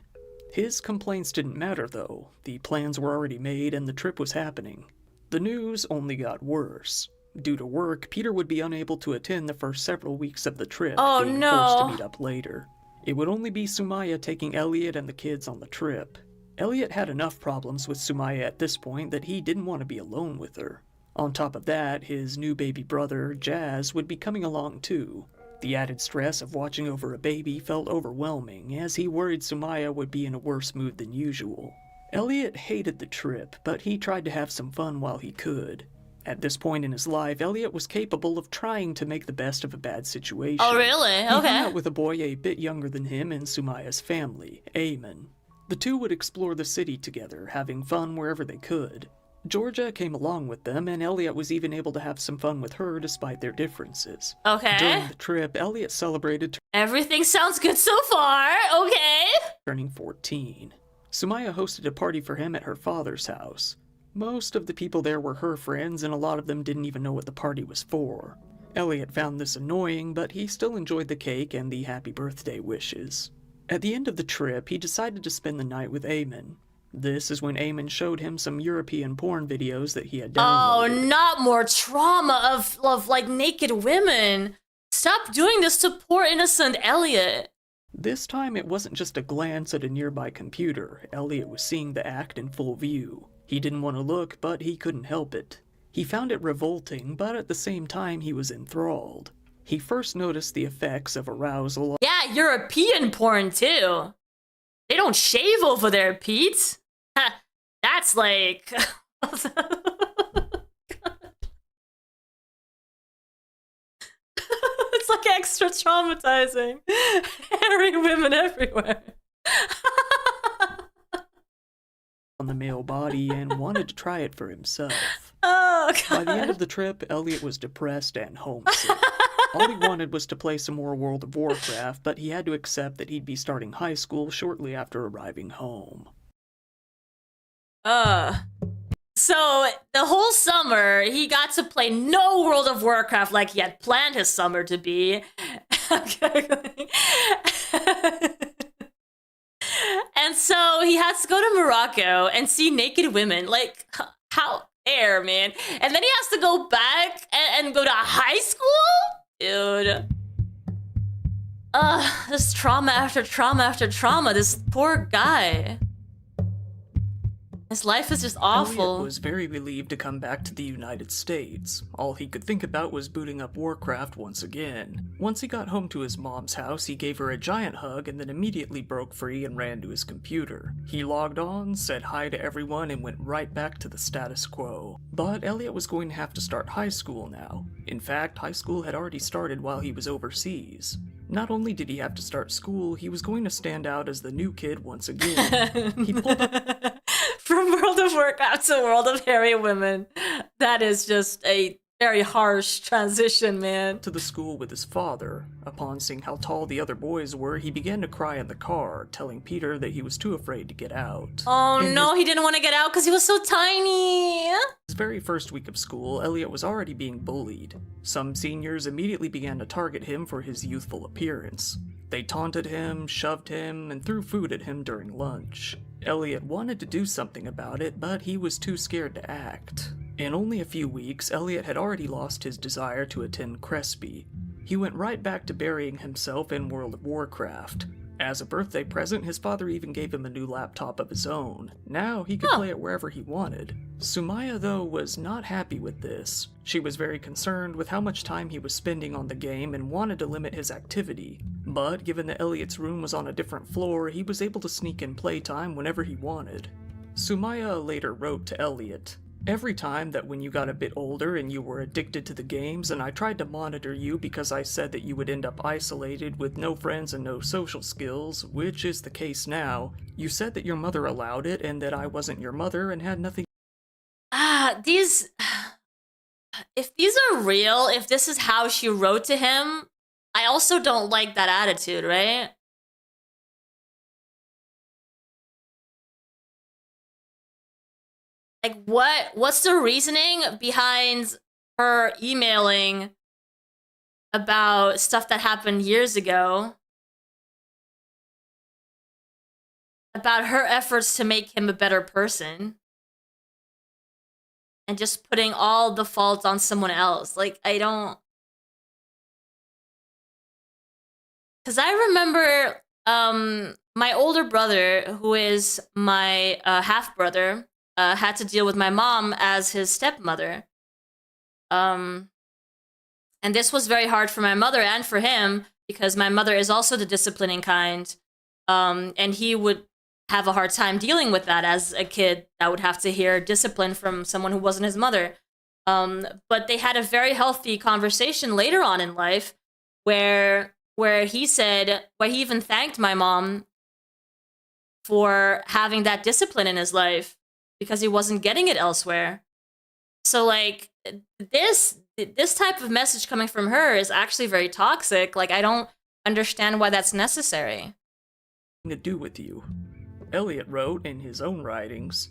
His complaints didn't matter, though. The plans were already made and the trip was happening. The news only got worse. Due to work, Peter would be unable to attend the first several weeks of the trip, Oh, being no. forced to meet up later. It would only be Sumaya taking Elliot and the kids on the trip. Elliot had enough problems with Sumaya at this point that he didn't want to be alone with her. On top of that, his new baby brother, Jazz, would be coming along too. The added stress of watching over a baby felt overwhelming, as he worried Sumaya would be in a worse mood than usual. Elliot hated the trip, but he tried to have some fun while he could. At this point in his life, Elliot was capable of trying to make the best of a bad situation. Oh, really? He hung Okay. out with a boy a bit younger than him in Sumaya's family, Eamon. The two would explore the city together, having fun wherever they could. Georgia came along with them, and Elliot was even able to have some fun with her despite their differences. Okay. During the trip, Elliot celebrated Everything sounds good so far. Okay. turning 14. Sumaya hosted a party for him at her father's house. Most of the people there were her friends, and a lot of them didn't even know what the party was for. Elliot found this annoying, but he still enjoyed the cake and the happy birthday wishes. At the end of the trip, he decided to spend the night with Eamon. This is when Eamon showed him some European porn videos that he had Oh, downloaded. not more trauma of like naked women. Stop doing this to poor innocent Elliot. This time, it wasn't just a glance at a nearby computer. Elliot was seeing the act in full view. He didn't want to look, but he couldn't help it. He found it revolting, but at the same time, he was enthralled. He first noticed the effects of arousal. Yeah, European porn too. They don't shave over there, Pete. That's like... It's like extra traumatizing. Hairy women everywhere. On the male body and wanted to try it for himself. Oh, God. By the end of the trip, Elliot was depressed and homesick. All he wanted was to play some more World of Warcraft, but he had to accept that he'd be starting high school shortly after arriving home. So the whole summer, he got to play no World of Warcraft like he had planned his summer to be. And so he has to go to Morocco and see naked women. Like, how dare, man? And then he has to go back and go to high school? Dude. This trauma after trauma after trauma. This poor guy. His life is just awful. Elliot was very relieved to come back to the United States. All he could think about was booting up Warcraft once again. Once he got home to his mom's house, he gave her a giant hug and then immediately broke free and ran to his computer. He logged on, said hi to everyone, and went right back to the status quo. But Elliot was going to have to start high school now. In fact, high school had already started while he was overseas. Not only did he have to start school, he was going to stand out as the new kid once again. He pulled up From World of Warcraft to World of Hairy Women. That is just a very harsh transition, man. to the school with his father. Upon seeing how tall the other boys were, he began to cry in the car, telling Peter that he was too afraid to get out. Oh In no, he didn't want to get out because he was so tiny. his very first week of school, Elliot was already being bullied. Some seniors immediately began to target him for his youthful appearance. They taunted him, shoved him, and threw food at him during lunch. Elliot wanted to do something about it, but he was too scared to act. In only a few weeks, Elliot had already lost his desire to attend Crespi. He went right back to burying himself in World of Warcraft. As a birthday present, his father even gave him a new laptop of his own. Now he could play it wherever he wanted. Sumaya, though, was not happy with this. She was very concerned with how much time he was spending on the game and wanted to limit his activity. But given that Elliot's room was on a different floor, he was able to sneak in playtime whenever he wanted. Sumaya later wrote to Elliot, "Every time that when you got a bit older and you were addicted to the games and I tried to monitor you because I said that you would end up isolated with no friends and no social skills, which is the case now, you said that your mother allowed it and that I wasn't your mother and had nothing." If these are real, if this is how she wrote to him, I also don't like that attitude, right? Like, what's the reasoning behind her emailing about stuff that happened years ago? About her efforts to make him a better person. And just putting all the fault on someone else. Like, I don't... Because I remember my older brother, who is my half-brother, had to deal with my mom as his stepmother. And this was very hard for my mother and for him, because my mother is also the disciplining kind. And he would have a hard time dealing with that as a kid that would have to hear discipline from someone who wasn't his mother. But they had a very healthy conversation later on in life where he even thanked my mom for having that discipline in his life because he wasn't getting it elsewhere. So, like, this type of message coming from her is actually very toxic. Like, I don't understand why that's necessary. To do with you. Elliot wrote in his own writings,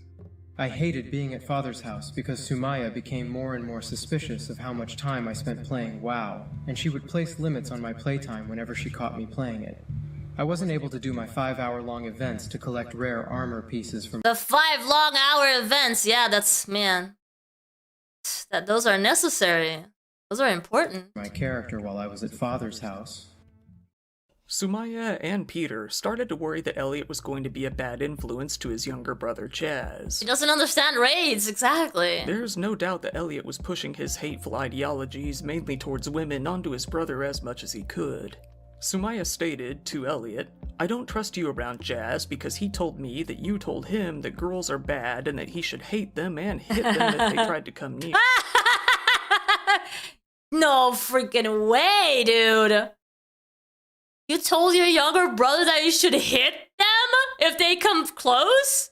I hated being at Father's house because Sumaya became more and more suspicious of how much time I spent playing WoW, and she would place limits on my playtime whenever she caught me playing it. I wasn't able to do my 5-hour-long events to collect rare armor pieces from the 5 long-hour events. Yeah, that's, man, those are necessary. Those are important. My character while I was at Father's house. Sumaya and Peter started to worry that Elliot was going to be a bad influence to his younger brother Chaz. He doesn't understand raids, exactly. There's no doubt that Elliot was pushing his hateful ideologies mainly towards women onto his brother as much as he could. Sumaya stated to Elliot, I don't trust you around Chaz because he told me that you told him that girls are bad and that he should hate them and hit them if they tried to come near. No freaking way, dude. You told your younger brother that you should hit them if they come close?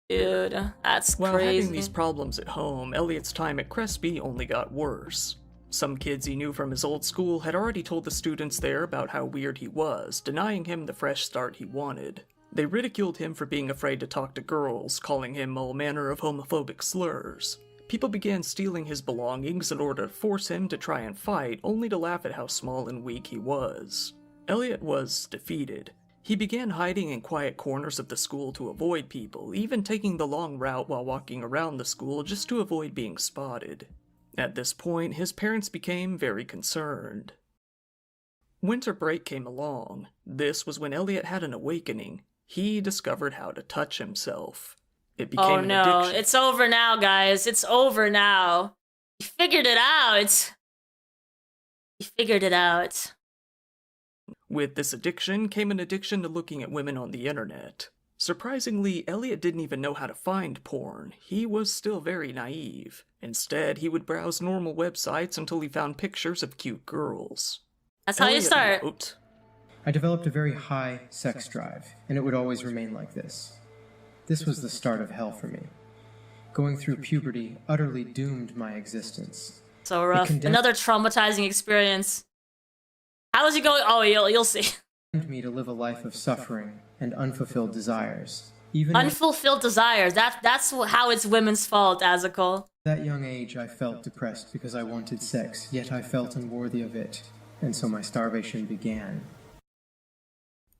Dude, that's While crazy. having these problems at home, Elliot's time at Crespi only got worse. Some kids he knew from his old school had already told the students there about how weird he was, denying him the fresh start he wanted. They ridiculed him for being afraid to talk to girls, calling him all manner of homophobic slurs. People began stealing his belongings in order to force him to try and fight, only to laugh at how small and weak he was. Elliot was defeated. He began hiding in quiet corners of the school to avoid people, even taking the long route while walking around the school just to avoid being spotted. At this point, his parents became very concerned. Winter break came along. This was when Elliot had an awakening. He discovered how to touch himself. It became an addiction. It's over now, guys. It's over now. He figured it out. He figured it out. With this addiction came an addiction to looking at women on the internet. Surprisingly, Elliot didn't even know how to find porn. He was still very naive. Instead, he would browse normal websites until he found pictures of cute girls. That's how you start. Wrote, I developed a very high sex drive, and it would always remain like this. This was the start of hell for me. Going through puberty utterly doomed my existence. So rough. Another traumatizing experience. How is he going? Oh, you'll see. Me to live a life of suffering and unfulfilled desires. Unfulfilled desires. That's how it's women's fault, Azakel. At that young age, I felt depressed because I wanted sex, yet I felt unworthy of it, and so my starvation began.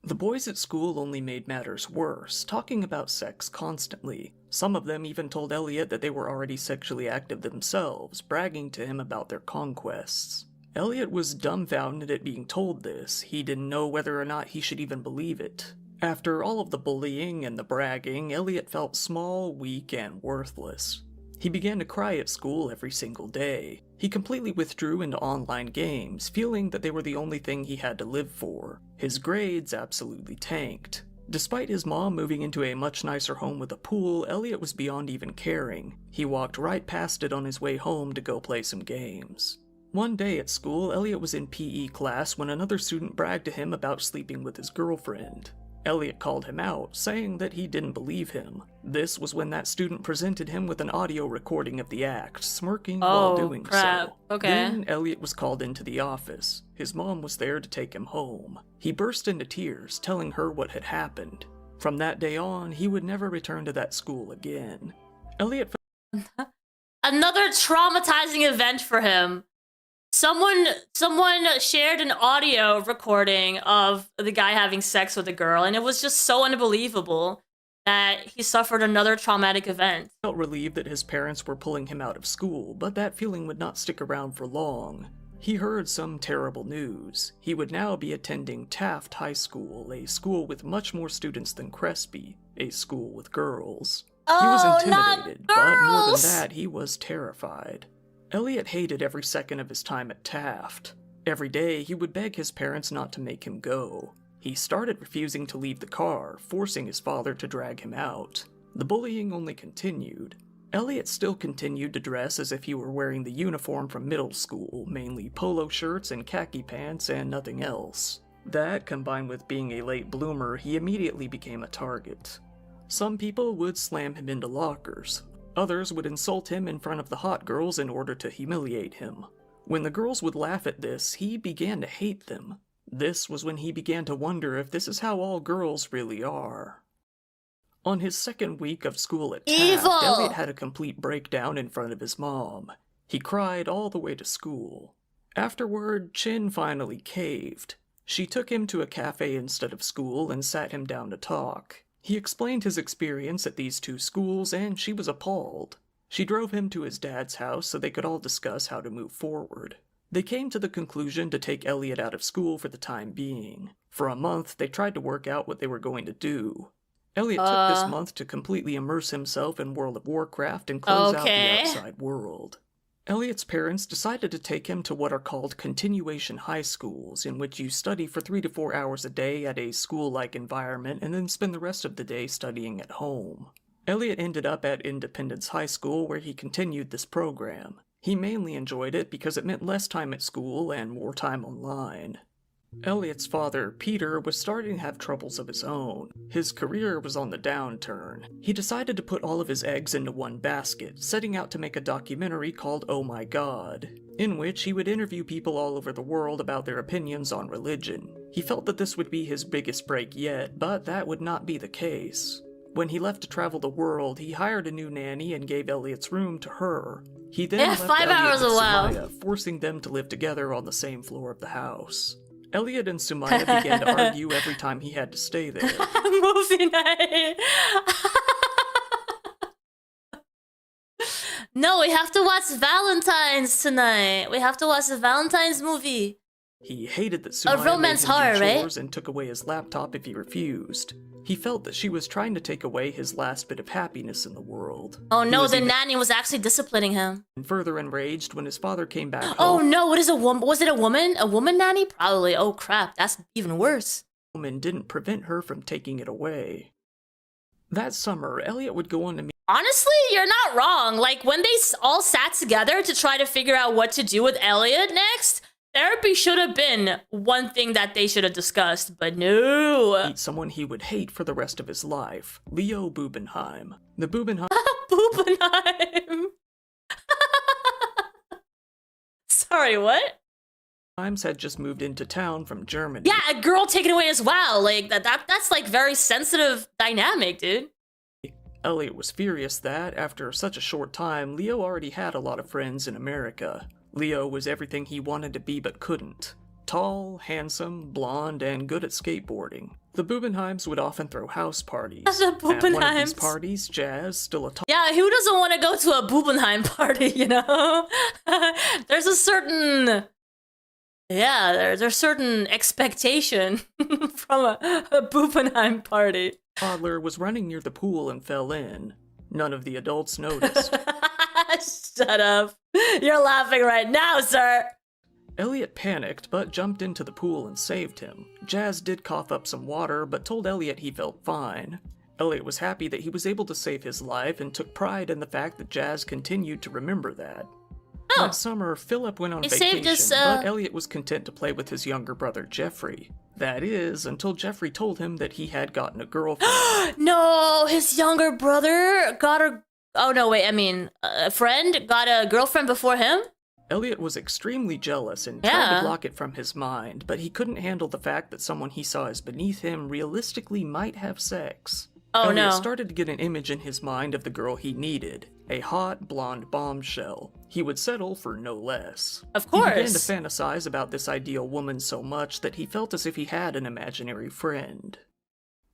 The boys at school only made matters worse, talking about sex constantly. Some of them even told Elliot that they were already sexually active themselves, bragging to him about their conquests. Elliot was dumbfounded at being told this. He didn't know whether or not he should even believe it. After all of the bullying and the bragging, Elliot felt small, weak, and worthless. He began to cry at school every single day. He completely withdrew into online games, feeling that they were the only thing he had to live for. His grades absolutely tanked. Despite his mom moving into a much nicer home with a pool, Elliot was beyond even caring. He walked right past it on his way home to go play some games. One day at school, Elliot was in PE class when another student bragged to him about sleeping with his girlfriend. Elliot called him out, saying that he didn't believe him. This was when that student presented him with an audio recording of the act, smirking while doing crap. so. Okay. Then Elliot was called into the office. His mom was there to take him home. He burst into tears, telling her what had happened. From that day on, he would never return to that school again. Elliot Another traumatizing event for him. Someone shared an audio recording of the guy having sex with a girl, and it was just so unbelievable that he suffered another traumatic event. felt relieved that his parents were pulling him out of school, but that feeling would not stick around for long. He heard some terrible news. He would now be attending Taft High School, a school with much more students than Crespi, a school with girls. He was intimidated, but more than that, he was terrified. Elliot hated every second of his time at Taft. Every day, he would beg his parents not to make him go. He started refusing to leave the car, forcing his father to drag him out. The bullying only continued. Elliot still continued to dress as if he were wearing the uniform from middle school, mainly polo shirts and khaki pants and nothing else. That, combined with being a late bloomer, he immediately became a target. Some people would slam him into lockers. Others would insult him in front of the hot girls in order to humiliate him. When the girls would laugh at this, he began to hate them. This was when he began to wonder if this is how all girls really are. On his second week of school at Taft, Elliot had a complete breakdown in front of his mom. He cried all the way to school. Afterward, Chin finally caved. She took him to a cafe instead of school and sat him down to talk. He explained his experience at these two schools, and she was appalled. She drove him to his dad's house so they could all discuss how to move forward. They came to the conclusion to take Elliot out of school for the time being. For a month, they tried to work out what they were going to do. Elliot took this month to completely immerse himself in World of Warcraft and close out the outside world. Elliot's parents decided to take him to what are called continuation high schools, in which you study for 3 to 4 hours a day at a school-like environment and then spend the rest of the day studying at home. Elliot ended up at Independence High School, where he continued this program. He mainly enjoyed it because it meant less time at school and more time online. Elliot's father, Peter, was starting to have troubles of his own. His career was on the downturn. He decided to put all of his eggs into one basket, setting out to make a documentary called Oh My God, in which he would interview people all over the world about their opinions on religion. He felt that this would be his biggest break yet, but that would not be the case. When he left to travel the world, he hired a new nanny and gave Elliot's room to her. He then left 5 hours Elliot a while. and Sumaya, forcing them to live together on the same floor of the house. Elliot and Sumaya began to argue every time he had to stay there. Movie night. No, we have to watch Valentine's tonight. We have to watch the Valentine's movie. He hated that Sumaya romance made him do horror, right? chores and took away his laptop if he refused. He felt that she was trying to take away his last bit of happiness in the world. Oh He no, was the even nanny was actually disciplining him. further enraged when his father came back home. Oh no, what is a woman? Was it a woman? A woman nanny? Probably. Oh crap, that's even worse. And didn't prevent her from taking it away. That summer, Elliot would go on to meet Honestly, you're not wrong. Like, when they all sat together to try to figure out what to do with Elliot next, therapy should have been one thing that they should have discussed, but no. someone he would hate for the rest of his life, Leo Bubenheim. The Bubenheim Bubenheim. Sorry, what? Himes had just moved into town from Germany. Yeah, a girl taken away as well. Like, that's like very sensitive dynamic, dude. Elliot was furious that, after such a short time, Leo already had a lot of friends in America. Leo was everything he wanted to be but couldn't. Tall, handsome, blonde, and good at skateboarding. The Bubenheims would often throw house parties. The At one of Bubenheims. these parties, Jazz, still a tall Yeah, who doesn't want to go to a Bubenheim party, you know? There's a certain Yeah, there's certain expectation from a Bubenheim party. Toddler was running near the pool and fell in. None of the adults noticed. Shut up. You're laughing right now, sir. Elliot panicked, but jumped into the pool and saved him. Jazz did cough up some water, but told Elliot he felt fine. Elliot was happy that he was able to save his life and took pride in the fact that Jazz continued to remember that. Oh. That summer, Philip went on He vacation, saved us, but Elliot was content to play with his younger brother Jeffrey. That is, until Jeffrey told him that he had gotten a girlfriend. No, his younger brother got a... Oh, no, wait, I mean, a friend got a girlfriend before him? Elliot was extremely jealous and tried to block it from his mind, but he couldn't handle the fact that someone he saw as beneath him realistically might have sex. Oh, Elliot no. started to get an image in his mind of the girl he needed, a hot, blonde bombshell. He would settle for no less. Of course. He began to fantasize about this ideal woman so much that he felt as if he had an imaginary friend.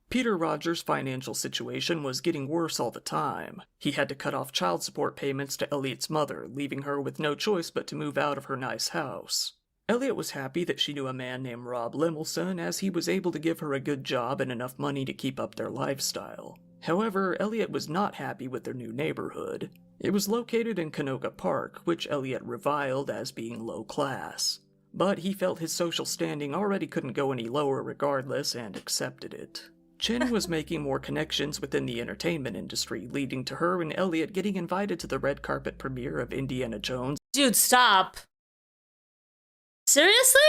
Peter Rodger's financial situation was getting worse all the time. He had to cut off child support payments to Elliot's mother, leaving her with no choice but to move out of her nice house. Elliot was happy that she knew a man named Rob Lemelson, as he was able to give her a good job and enough money to keep up their lifestyle. However, Elliot was not happy with their new neighborhood. It was located in Canoga Park, which Elliot reviled as being low class. But he felt his social standing already couldn't go any lower regardless, and accepted it. Chen was making more connections within the entertainment industry, leading to her and Elliot getting invited to the red carpet premiere of Indiana Jones. Dude, stop. Seriously?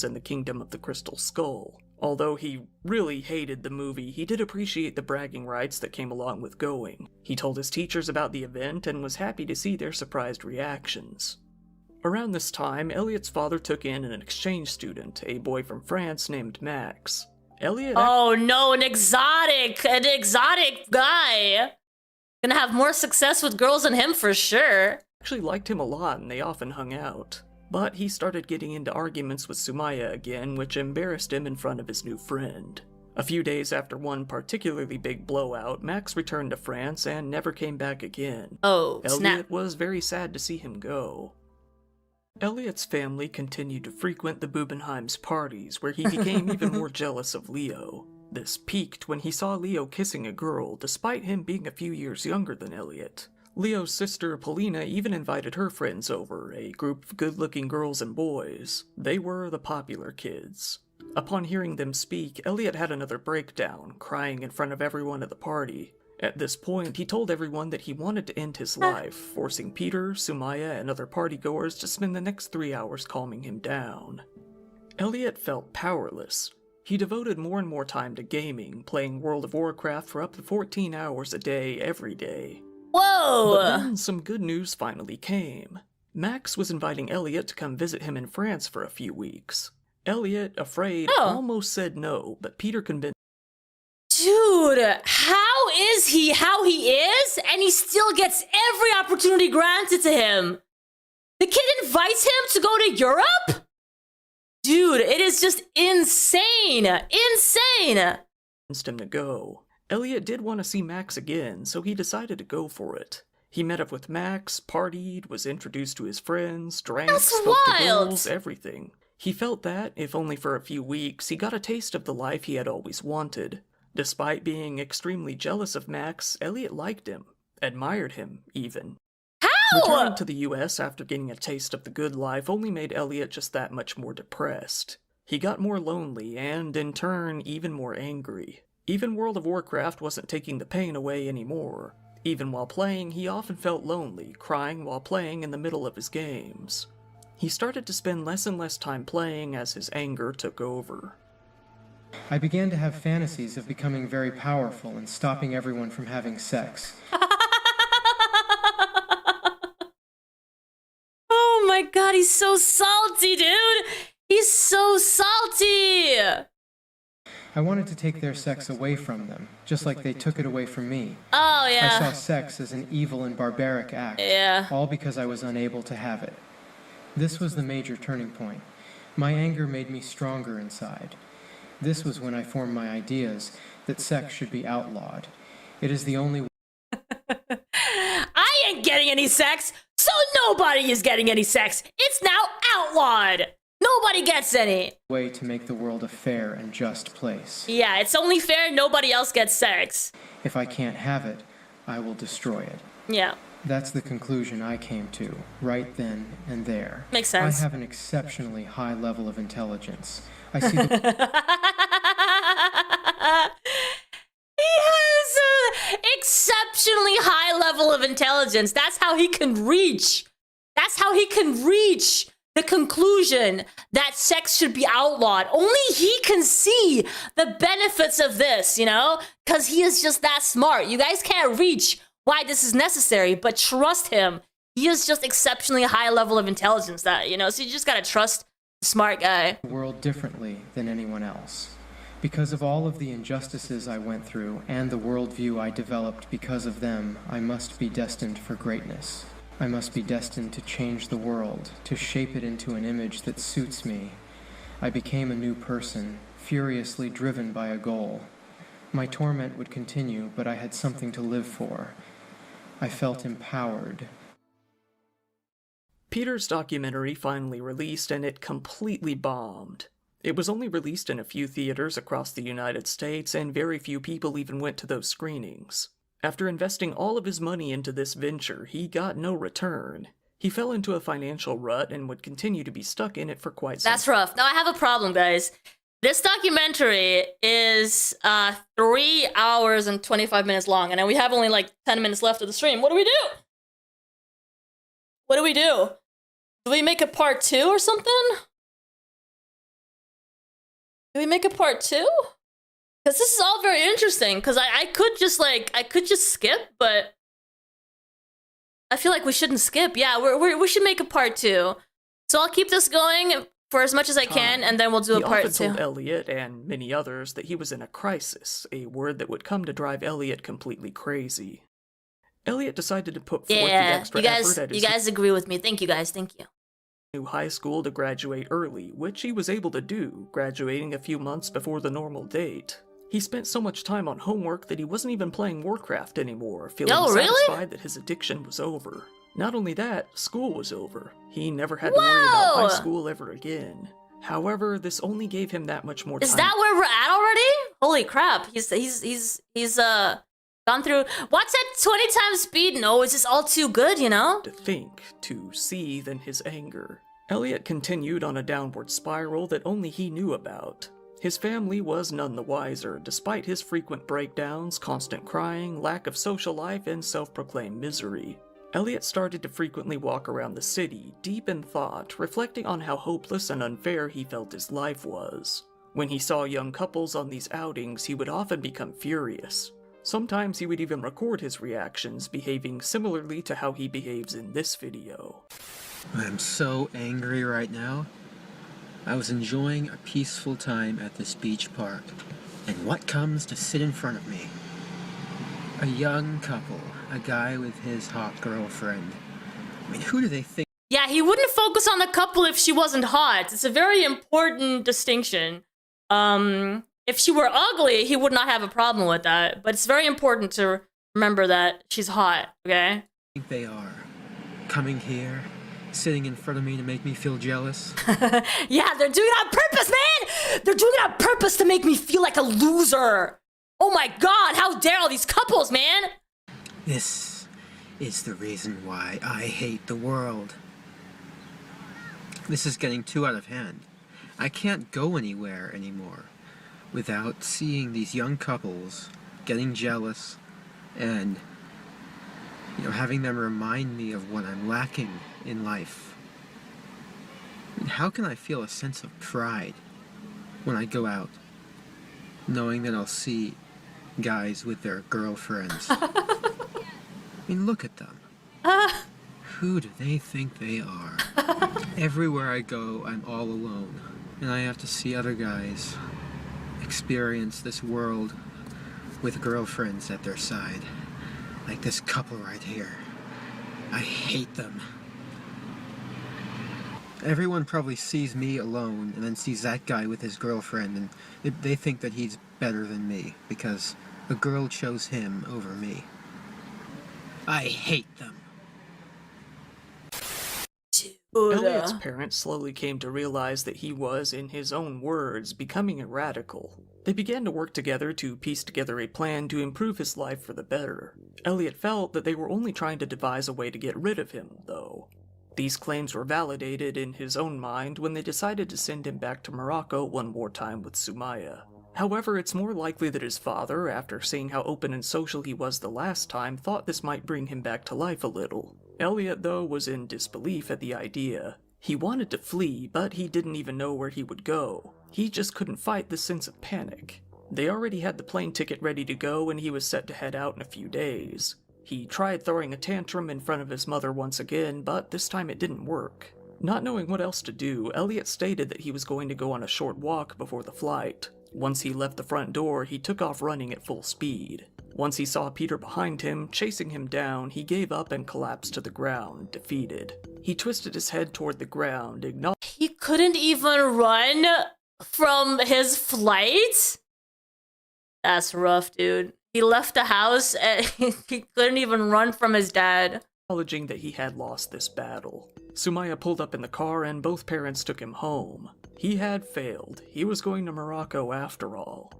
And the Kingdom of the Crystal Skull. Although he really hated the movie, he did appreciate the bragging rights that came along with going. He told his teachers about the event and was happy to see their surprised reactions. Around this time, Elliot's father took in an exchange student, a boy from France named Max. Elliot... Oh no, an exotic guy. Gonna have more success with girls than him for sure. Actually liked him a lot and they often hung out. But he started getting into arguments with Sumaya again, which embarrassed him in front of his new friend. A few days after one particularly big blowout, Max returned to France and never came back again. Oh, Elliot snap. was very sad to see him go. Elliot's family continued to frequent the Bubenheims' parties, where he became even more jealous of Leo. This peaked when he saw Leo kissing a girl, despite him being a few years younger than Elliot. Leo's sister, Polina, even invited her friends over, a group of good-looking girls and boys. They were the popular kids. Upon hearing them speak, Elliot had another breakdown, crying in front of everyone at the party. At this point, he told everyone that he wanted to end his life, forcing Peter, Sumaya, and other partygoers to spend the next 3 hours calming him down. Elliot felt powerless. He devoted more and more time to gaming, playing World of Warcraft for up to 14 hours a day, every day. Whoa! But then some good news finally came. Max was inviting Elliot to come visit him in France for a few weeks. Elliot, afraid, almost said no, but Peter convinced. Dude, how is he how he is, and he still gets every opportunity granted to him? The kid invites him to go to Europe? Dude, it is just insane! Insane! Him to go. Elliot did want to see Max again, so he decided to go for it. He met up with Max, partied, was introduced to his friends, drank, spoke to girls, everything. He felt that, if only for a few weeks, he got a taste of the life he had always wanted. Despite being extremely jealous of Max, Elliot liked him, admired him, even. How? Returning to the US after getting a taste of the good life only made Elliot just that much more depressed. He got more lonely and, in turn, even more angry. Even World of Warcraft wasn't taking the pain away anymore. Even while playing, he often felt lonely, crying while playing in the middle of his games. He started to spend less and less time playing as his anger took over. I began to have fantasies of becoming very powerful and stopping everyone from having sex. Oh my god, he's so salty, dude! He's so salty! I wanted to take their sex away from them, just like they took it away from me. Oh, yeah. I saw sex as an evil and barbaric act, all because I was unable to have it. This was the major turning point. My anger made me stronger inside. This was when I formed my ideas that sex should be outlawed. It is the only way. I ain't getting any sex, So nobody is getting any sex. It's now outlawed. Nobody gets any. Way to make the world a fair and just place. Yeah, it's only fair nobody else gets sex. If I can't have it, I will destroy it. Yeah. That's the conclusion I came to, right then and there. Makes sense. I have an exceptionally high level of intelligence. I see the... He has an exceptionally high level of intelligence. That's how he can reach. That's how he can reach the conclusion that sex should be outlawed. Only he can see the benefits of this, you know? Because he is just that smart. You guys can't reach why this is necessary, but trust him. He is just exceptionally high level of intelligence that, you know, so you just gotta trust the smart guy. The world differently than anyone else. Because of all of the injustices I went through and the worldview I developed because of them, I must be destined for greatness. I must be destined to change the world, to shape it into an image that suits me. I became a new person, furiously driven by a goal. My torment would continue, but I had something to live for. I felt empowered. Peter's documentary finally released, and it completely bombed. It was only released in a few theaters across the United States, and very few people even went to those screenings. After investing all of his money into this venture, he got no return. He fell into a financial rut and would continue to be stuck in it for quite some time. That's rough. Now I have a problem, guys. This documentary is 3 hours and 25 minutes long, and we have only like 10 minutes left of the stream. What do we do? What do we do? Do we make a part 2 or something? Do we make a part 2? Because this is all very interesting, because I could just skip, but I feel like we shouldn't skip. Yeah, we should make a part 2. So I'll keep this going for as much as I can, and then we'll do a part 2. He often told Elliot and many others that he was in a crisis, a word that would come to drive Elliot completely crazy. Elliot decided to put forth the extra effort at his you guys agree with me. Thank you, guys. Thank you. New high school to graduate early, which he was able to do, graduating a few months before the normal date. He spent so much time on homework that he wasn't even playing Warcraft anymore, feeling satisfied that his addiction was over. Not only that, school was over. He never had to worry about high school ever again. However, this only gave him that much more time. Is that where we're at already? Holy crap! He's gone through. What's at 20 times speed? No, it's just all too good, you know? To think, to seethe in his anger. Elliot continued on a downward spiral that only he knew about. His family was none the wiser, despite his frequent breakdowns, constant crying, lack of social life, and self-proclaimed misery. Elliot started to frequently walk around the city, deep in thought, reflecting on how hopeless and unfair he felt his life was. When he saw young couples on these outings, he would often become furious. Sometimes he would even record his reactions, behaving similarly to how he behaves in this video. I'm so angry right now. I was enjoying a peaceful time at this beach park, and what comes to sit in front of me? A young couple, a guy with his hot girlfriend. I mean, who do they think? Yeah, he wouldn't focus on the couple if she wasn't hot. It's a very important distinction. If she were ugly, he would not have a problem with that. But it's very important to remember that she's hot, okay? I think they are coming here, sitting in front of me to make me feel jealous. Yeah, they're doing it on purpose, man! They're doing it on purpose to make me feel like a loser. Oh my god, how dare all these couples, man! This is the reason why I hate the world. This is getting too out of hand. I can't go anywhere anymore without seeing these young couples getting jealous and, you know, having them remind me of what I'm lacking in life. I mean, how can I feel a sense of pride when I go out, knowing that I'll see guys with their girlfriends? I mean, look at them. Who do they think they are? Everywhere I go, I'm all alone, and I have to see other guys experience this world with girlfriends at their side, like this couple right here. I hate them. Everyone probably sees me alone and then sees that guy with his girlfriend, and they think that he's better than me because a girl chose him over me. I hate them. Elliot's parents slowly came to realize that he was, in his own words, becoming a radical. They began to work together to piece together a plan to improve his life for the better. Elliot felt that they were only trying to devise a way to get rid of him, though. These claims were validated in his own mind when they decided to send him back to Morocco one more time with Sumaya. However, it's more likely that his father, after seeing how open and social he was the last time, thought this might bring him back to life a little. Elliot, though, was in disbelief at the idea. He wanted to flee, but he didn't even know where he would go. He just couldn't fight the sense of panic. They already had the plane ticket ready to go, and he was set to head out in a few days. He tried throwing a tantrum in front of his mother once again, but this time it didn't work. Not knowing what else to do, Elliot stated that he was going to go on a short walk before the flight. Once he left the front door, he took off running at full speed. Once he saw Peter behind him, chasing him down, he gave up and collapsed to the ground, defeated. He twisted his head toward the ground, He couldn't even run from his flight? That's rough, dude. He left the house and he couldn't even run from his dad. acknowledging that he had lost this battle. Sumaya pulled up in the car and both parents took him home. He had failed. He was going to Morocco after all.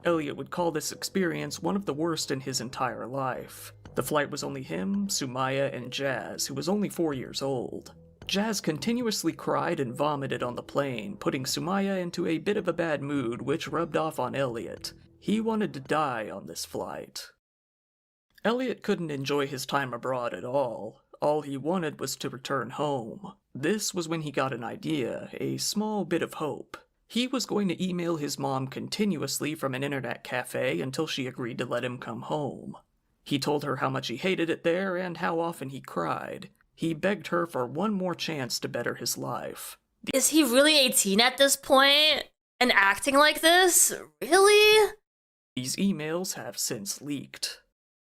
Elliot would call this experience one of the worst in his entire life. The flight was only him, Sumaya, and Jazz, who was only 4 years old. Jazz continuously cried and vomited on the plane, putting Sumaya into a bit of a bad mood, which rubbed off on Elliot. He wanted to die on this flight. Elliot couldn't enjoy his time abroad at all. All he wanted was to return home. This was when he got an idea, a small bit of hope. He was going to email his mom continuously from an internet cafe until she agreed to let him come home. He told her how much he hated it there and how often he cried. He begged her for one more chance to better his life. Is he really 18 at this point? And acting like this? Really? These emails have since leaked.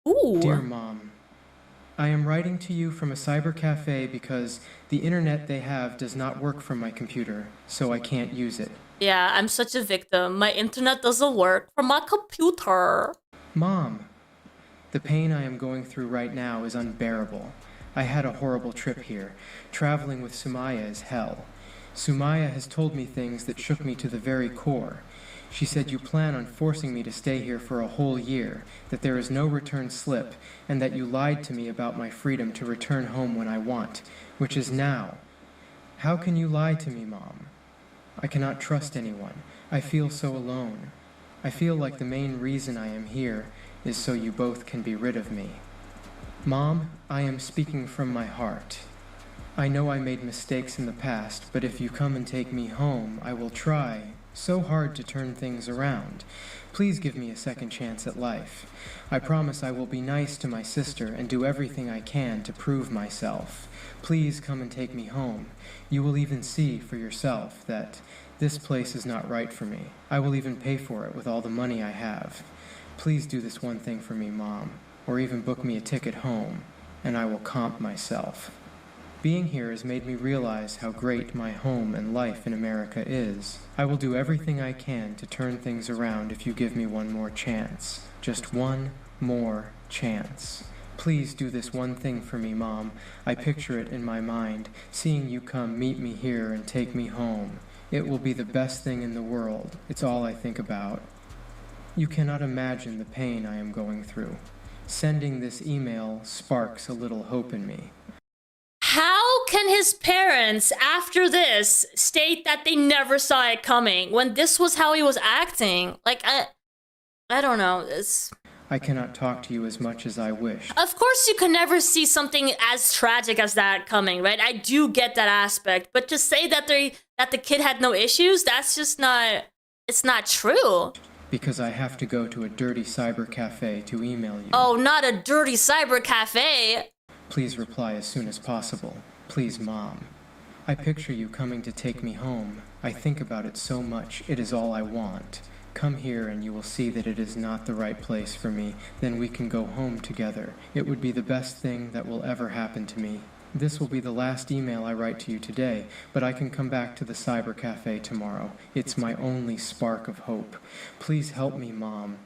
Ooh. Dear Mom, I am writing to you from a cyber cafe because the internet they have does not work from my computer, so I can't use it. Yeah, I'm such a victim. My internet doesn't work from my computer. Mom, the pain I am going through right now is unbearable. I had a horrible trip here. Traveling with Sumaya is hell. Sumaya has told me things that shook me to the very core. She said you plan on forcing me to stay here for a whole year, that there is no return slip, and that you lied to me about my freedom to return home when I want, which is now. How can you lie to me, Mom? I cannot trust anyone. I feel so alone. I feel like the main reason I am here is so you both can be rid of me. Mom, I am speaking from my heart. I know I made mistakes in the past, but if you come and take me home, I will try so hard to turn things around. Please give me a second chance at life. I promise I will be nice to my sister and do everything I can to prove myself. Please come and take me home. You will even see for yourself that this place is not right for me. I will even pay for it with all the money I have. Please do this one thing for me, Mom, or even book me a ticket home, and I will comp myself. Being here has made me realize how great my home and life in America is. I will do everything I can to turn things around if you give me one more chance. Just one more chance. Please do this one thing for me, Mom. I picture it in my mind, seeing you come meet me here and take me home. It will be the best thing in the world. It's all I think about. You cannot imagine the pain I am going through. Sending this email sparks a little hope in me. How can his parents, after this, state that they never saw it coming when this was how he was acting? Like, I don't know. I cannot talk to you as much as I wish. Of course you can never see something as tragic as that coming, right? I do get that aspect, but to say that the kid had no issues, that's just not, it's not true. Because I have to go to a dirty cyber cafe to email you. Oh, not a dirty cyber cafe. Please reply as soon as possible. Please, Mom. I picture you coming to take me home. I think about it so much. It is all I want. Come here and you will see that it is not the right place for me. Then we can go home together. It would be the best thing that will ever happen to me. This will be the last email I write to you today, but I can come back to the cyber cafe tomorrow. It's my only spark of hope. Please help me, Mom.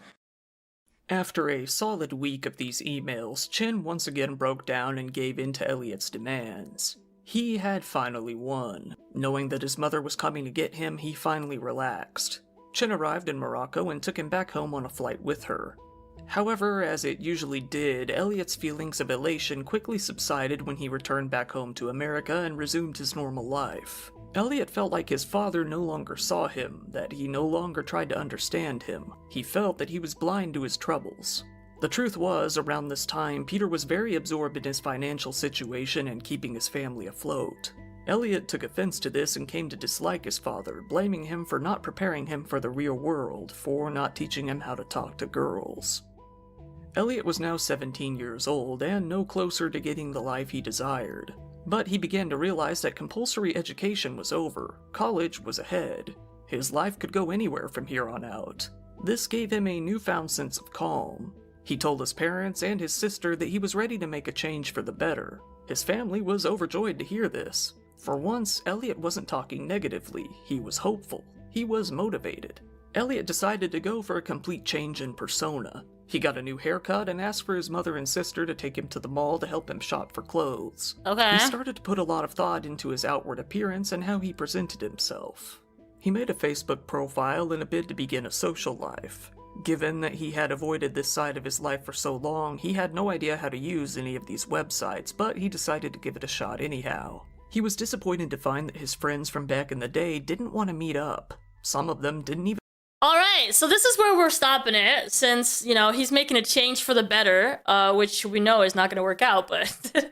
After a solid week of these emails, Chen once again broke down and gave in to Elliot's demands. He had finally won. Knowing that his mother was coming to get him, he finally relaxed. Chin arrived in Morocco and took him back home on a flight with her. However, as it usually did, Elliot's feelings of elation quickly subsided when he returned back home to America and resumed his normal life. Elliot felt like his father no longer saw him, that he no longer tried to understand him. He felt that he was blind to his troubles. The truth was, around this time, Peter was very absorbed in his financial situation and keeping his family afloat. Elliot took offense to this and came to dislike his father, blaming him for not preparing him for the real world, for not teaching him how to talk to girls. Elliot was now 17 years old and no closer to getting the life he desired. But he began to realize that compulsory education was over, college was ahead. His life could go anywhere from here on out. This gave him a newfound sense of calm. He told his parents and his sister that he was ready to make a change for the better. His family was overjoyed to hear this. For once, Elliot wasn't talking negatively, he was hopeful. He was motivated. Elliot decided to go for a complete change in persona. He got a new haircut and asked for his mother and sister to take him to the mall to help him shop for clothes. Okay. He started to put a lot of thought into his outward appearance and how he presented himself. He made a Facebook profile in a bid to begin a social life. Given that he had avoided this side of his life for so long, he had no idea how to use any of these websites, but he decided to give it a shot anyhow. He was disappointed to find that his friends from back in the day didn't want to meet up. Some of them didn't even. Alright, so this is where we're stopping it, since, you know, he's making a change for the better, which we know is not going to work out, but...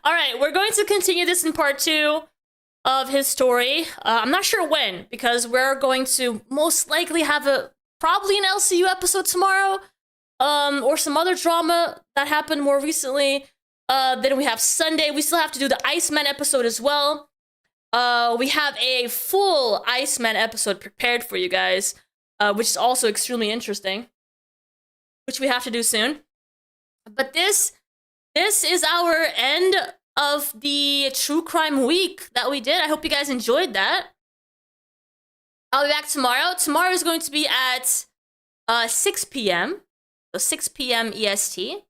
Alright, we're going to continue this in part 2 of his story. I'm not sure when, because we're going to most likely have probably an LCU episode tomorrow, or some other drama that happened more recently. Then we have Sunday. We still have to do the Iceman episode as well. We have a full Iceman episode prepared for you guys, which is also extremely interesting, which we have to do soon. But this is our end of the True Crime Week that we did. I hope you guys enjoyed that. I'll be back tomorrow. Tomorrow is going to be at 6 p.m. So 6 p.m. EST.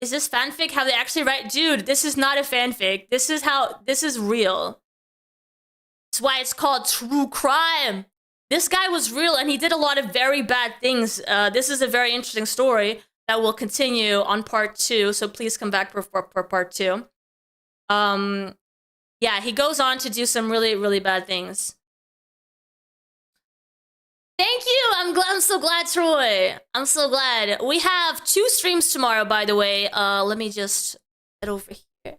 Is this fanfic? How they actually write? Dude, this is not a fanfic. This is real. That's why it's called True Crime. This guy was real and he did a lot of very bad things. This is a very interesting story that will continue on part 2. So please come back for part 2. Yeah, he goes on to do some really, really bad things. Thank you. I'm so glad, Troy. I'm so glad. We have 2 streams tomorrow, by the way. Let me just get over here.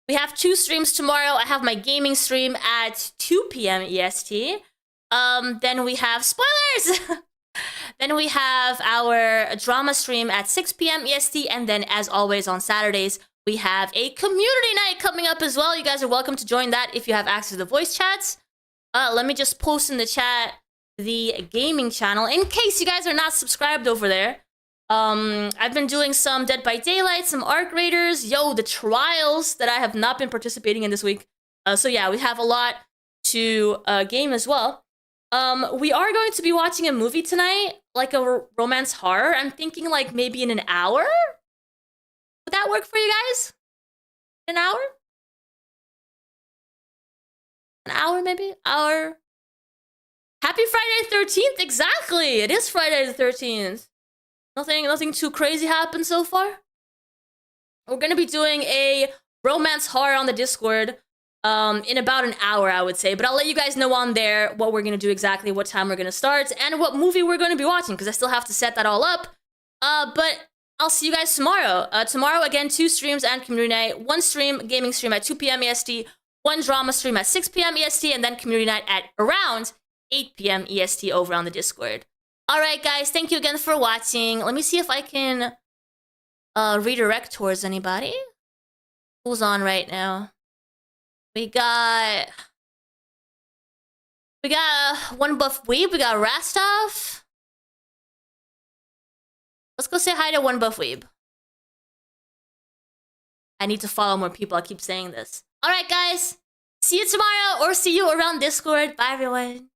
We have 2 streams tomorrow. I have my gaming stream at 2 p.m. EST. Then we have spoilers. Then we have our drama stream at 6 p.m. EST. And then, as always, on Saturdays, we have a community night coming up as well. You guys are welcome to join that if you have access to the voice chats. Let me just post in the chat the gaming channel in case you guys are not subscribed over there. I've been doing some Dead by Daylight, some Arc Raiders, the trials that I have not been participating in this week. So yeah, we have a lot to game as well. We are going to be watching a movie tonight, like a romance horror. I'm thinking like maybe in an hour. Would that work for you guys? An hour? An hour maybe? Hour? Happy Friday the 13th! Exactly! It is Friday the 13th. Nothing too crazy happened so far. We're gonna be doing a romance horror on the Discord in about an hour, I would say. But I'll let you guys know on there what we're gonna do exactly, what time we're gonna start, and what movie we're gonna be watching, because I still have to set that all up. But I'll see you guys tomorrow. Tomorrow, again, 2 streams and community night. 1 stream, gaming stream at 2 p.m. EST, 1 drama stream at 6 p.m. EST, and then community night at around 8 p.m. EST over on the Discord. Alright, guys, thank you again for watching. Let me see if I can redirect towards anybody. Who's on right now? We got One Buff Weeb, we got Rastov. Let's go say hi to One Buff Weeb. I need to follow more people, I keep saying this. Alright, guys, see you tomorrow, or see you around Discord. Bye, everyone.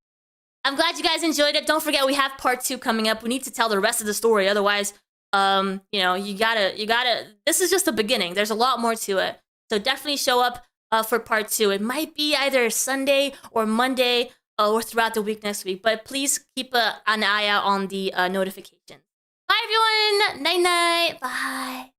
I'm glad you guys enjoyed it. Don't forget, we have part 2 coming up. We need to tell the rest of the story. Otherwise, you know, you gotta, this is just the beginning. There's a lot more to it. So definitely show up for part 2. It might be either Sunday or Monday or throughout the week next week. But please keep an eye out on the notifications. Bye, everyone. Night-night. Bye.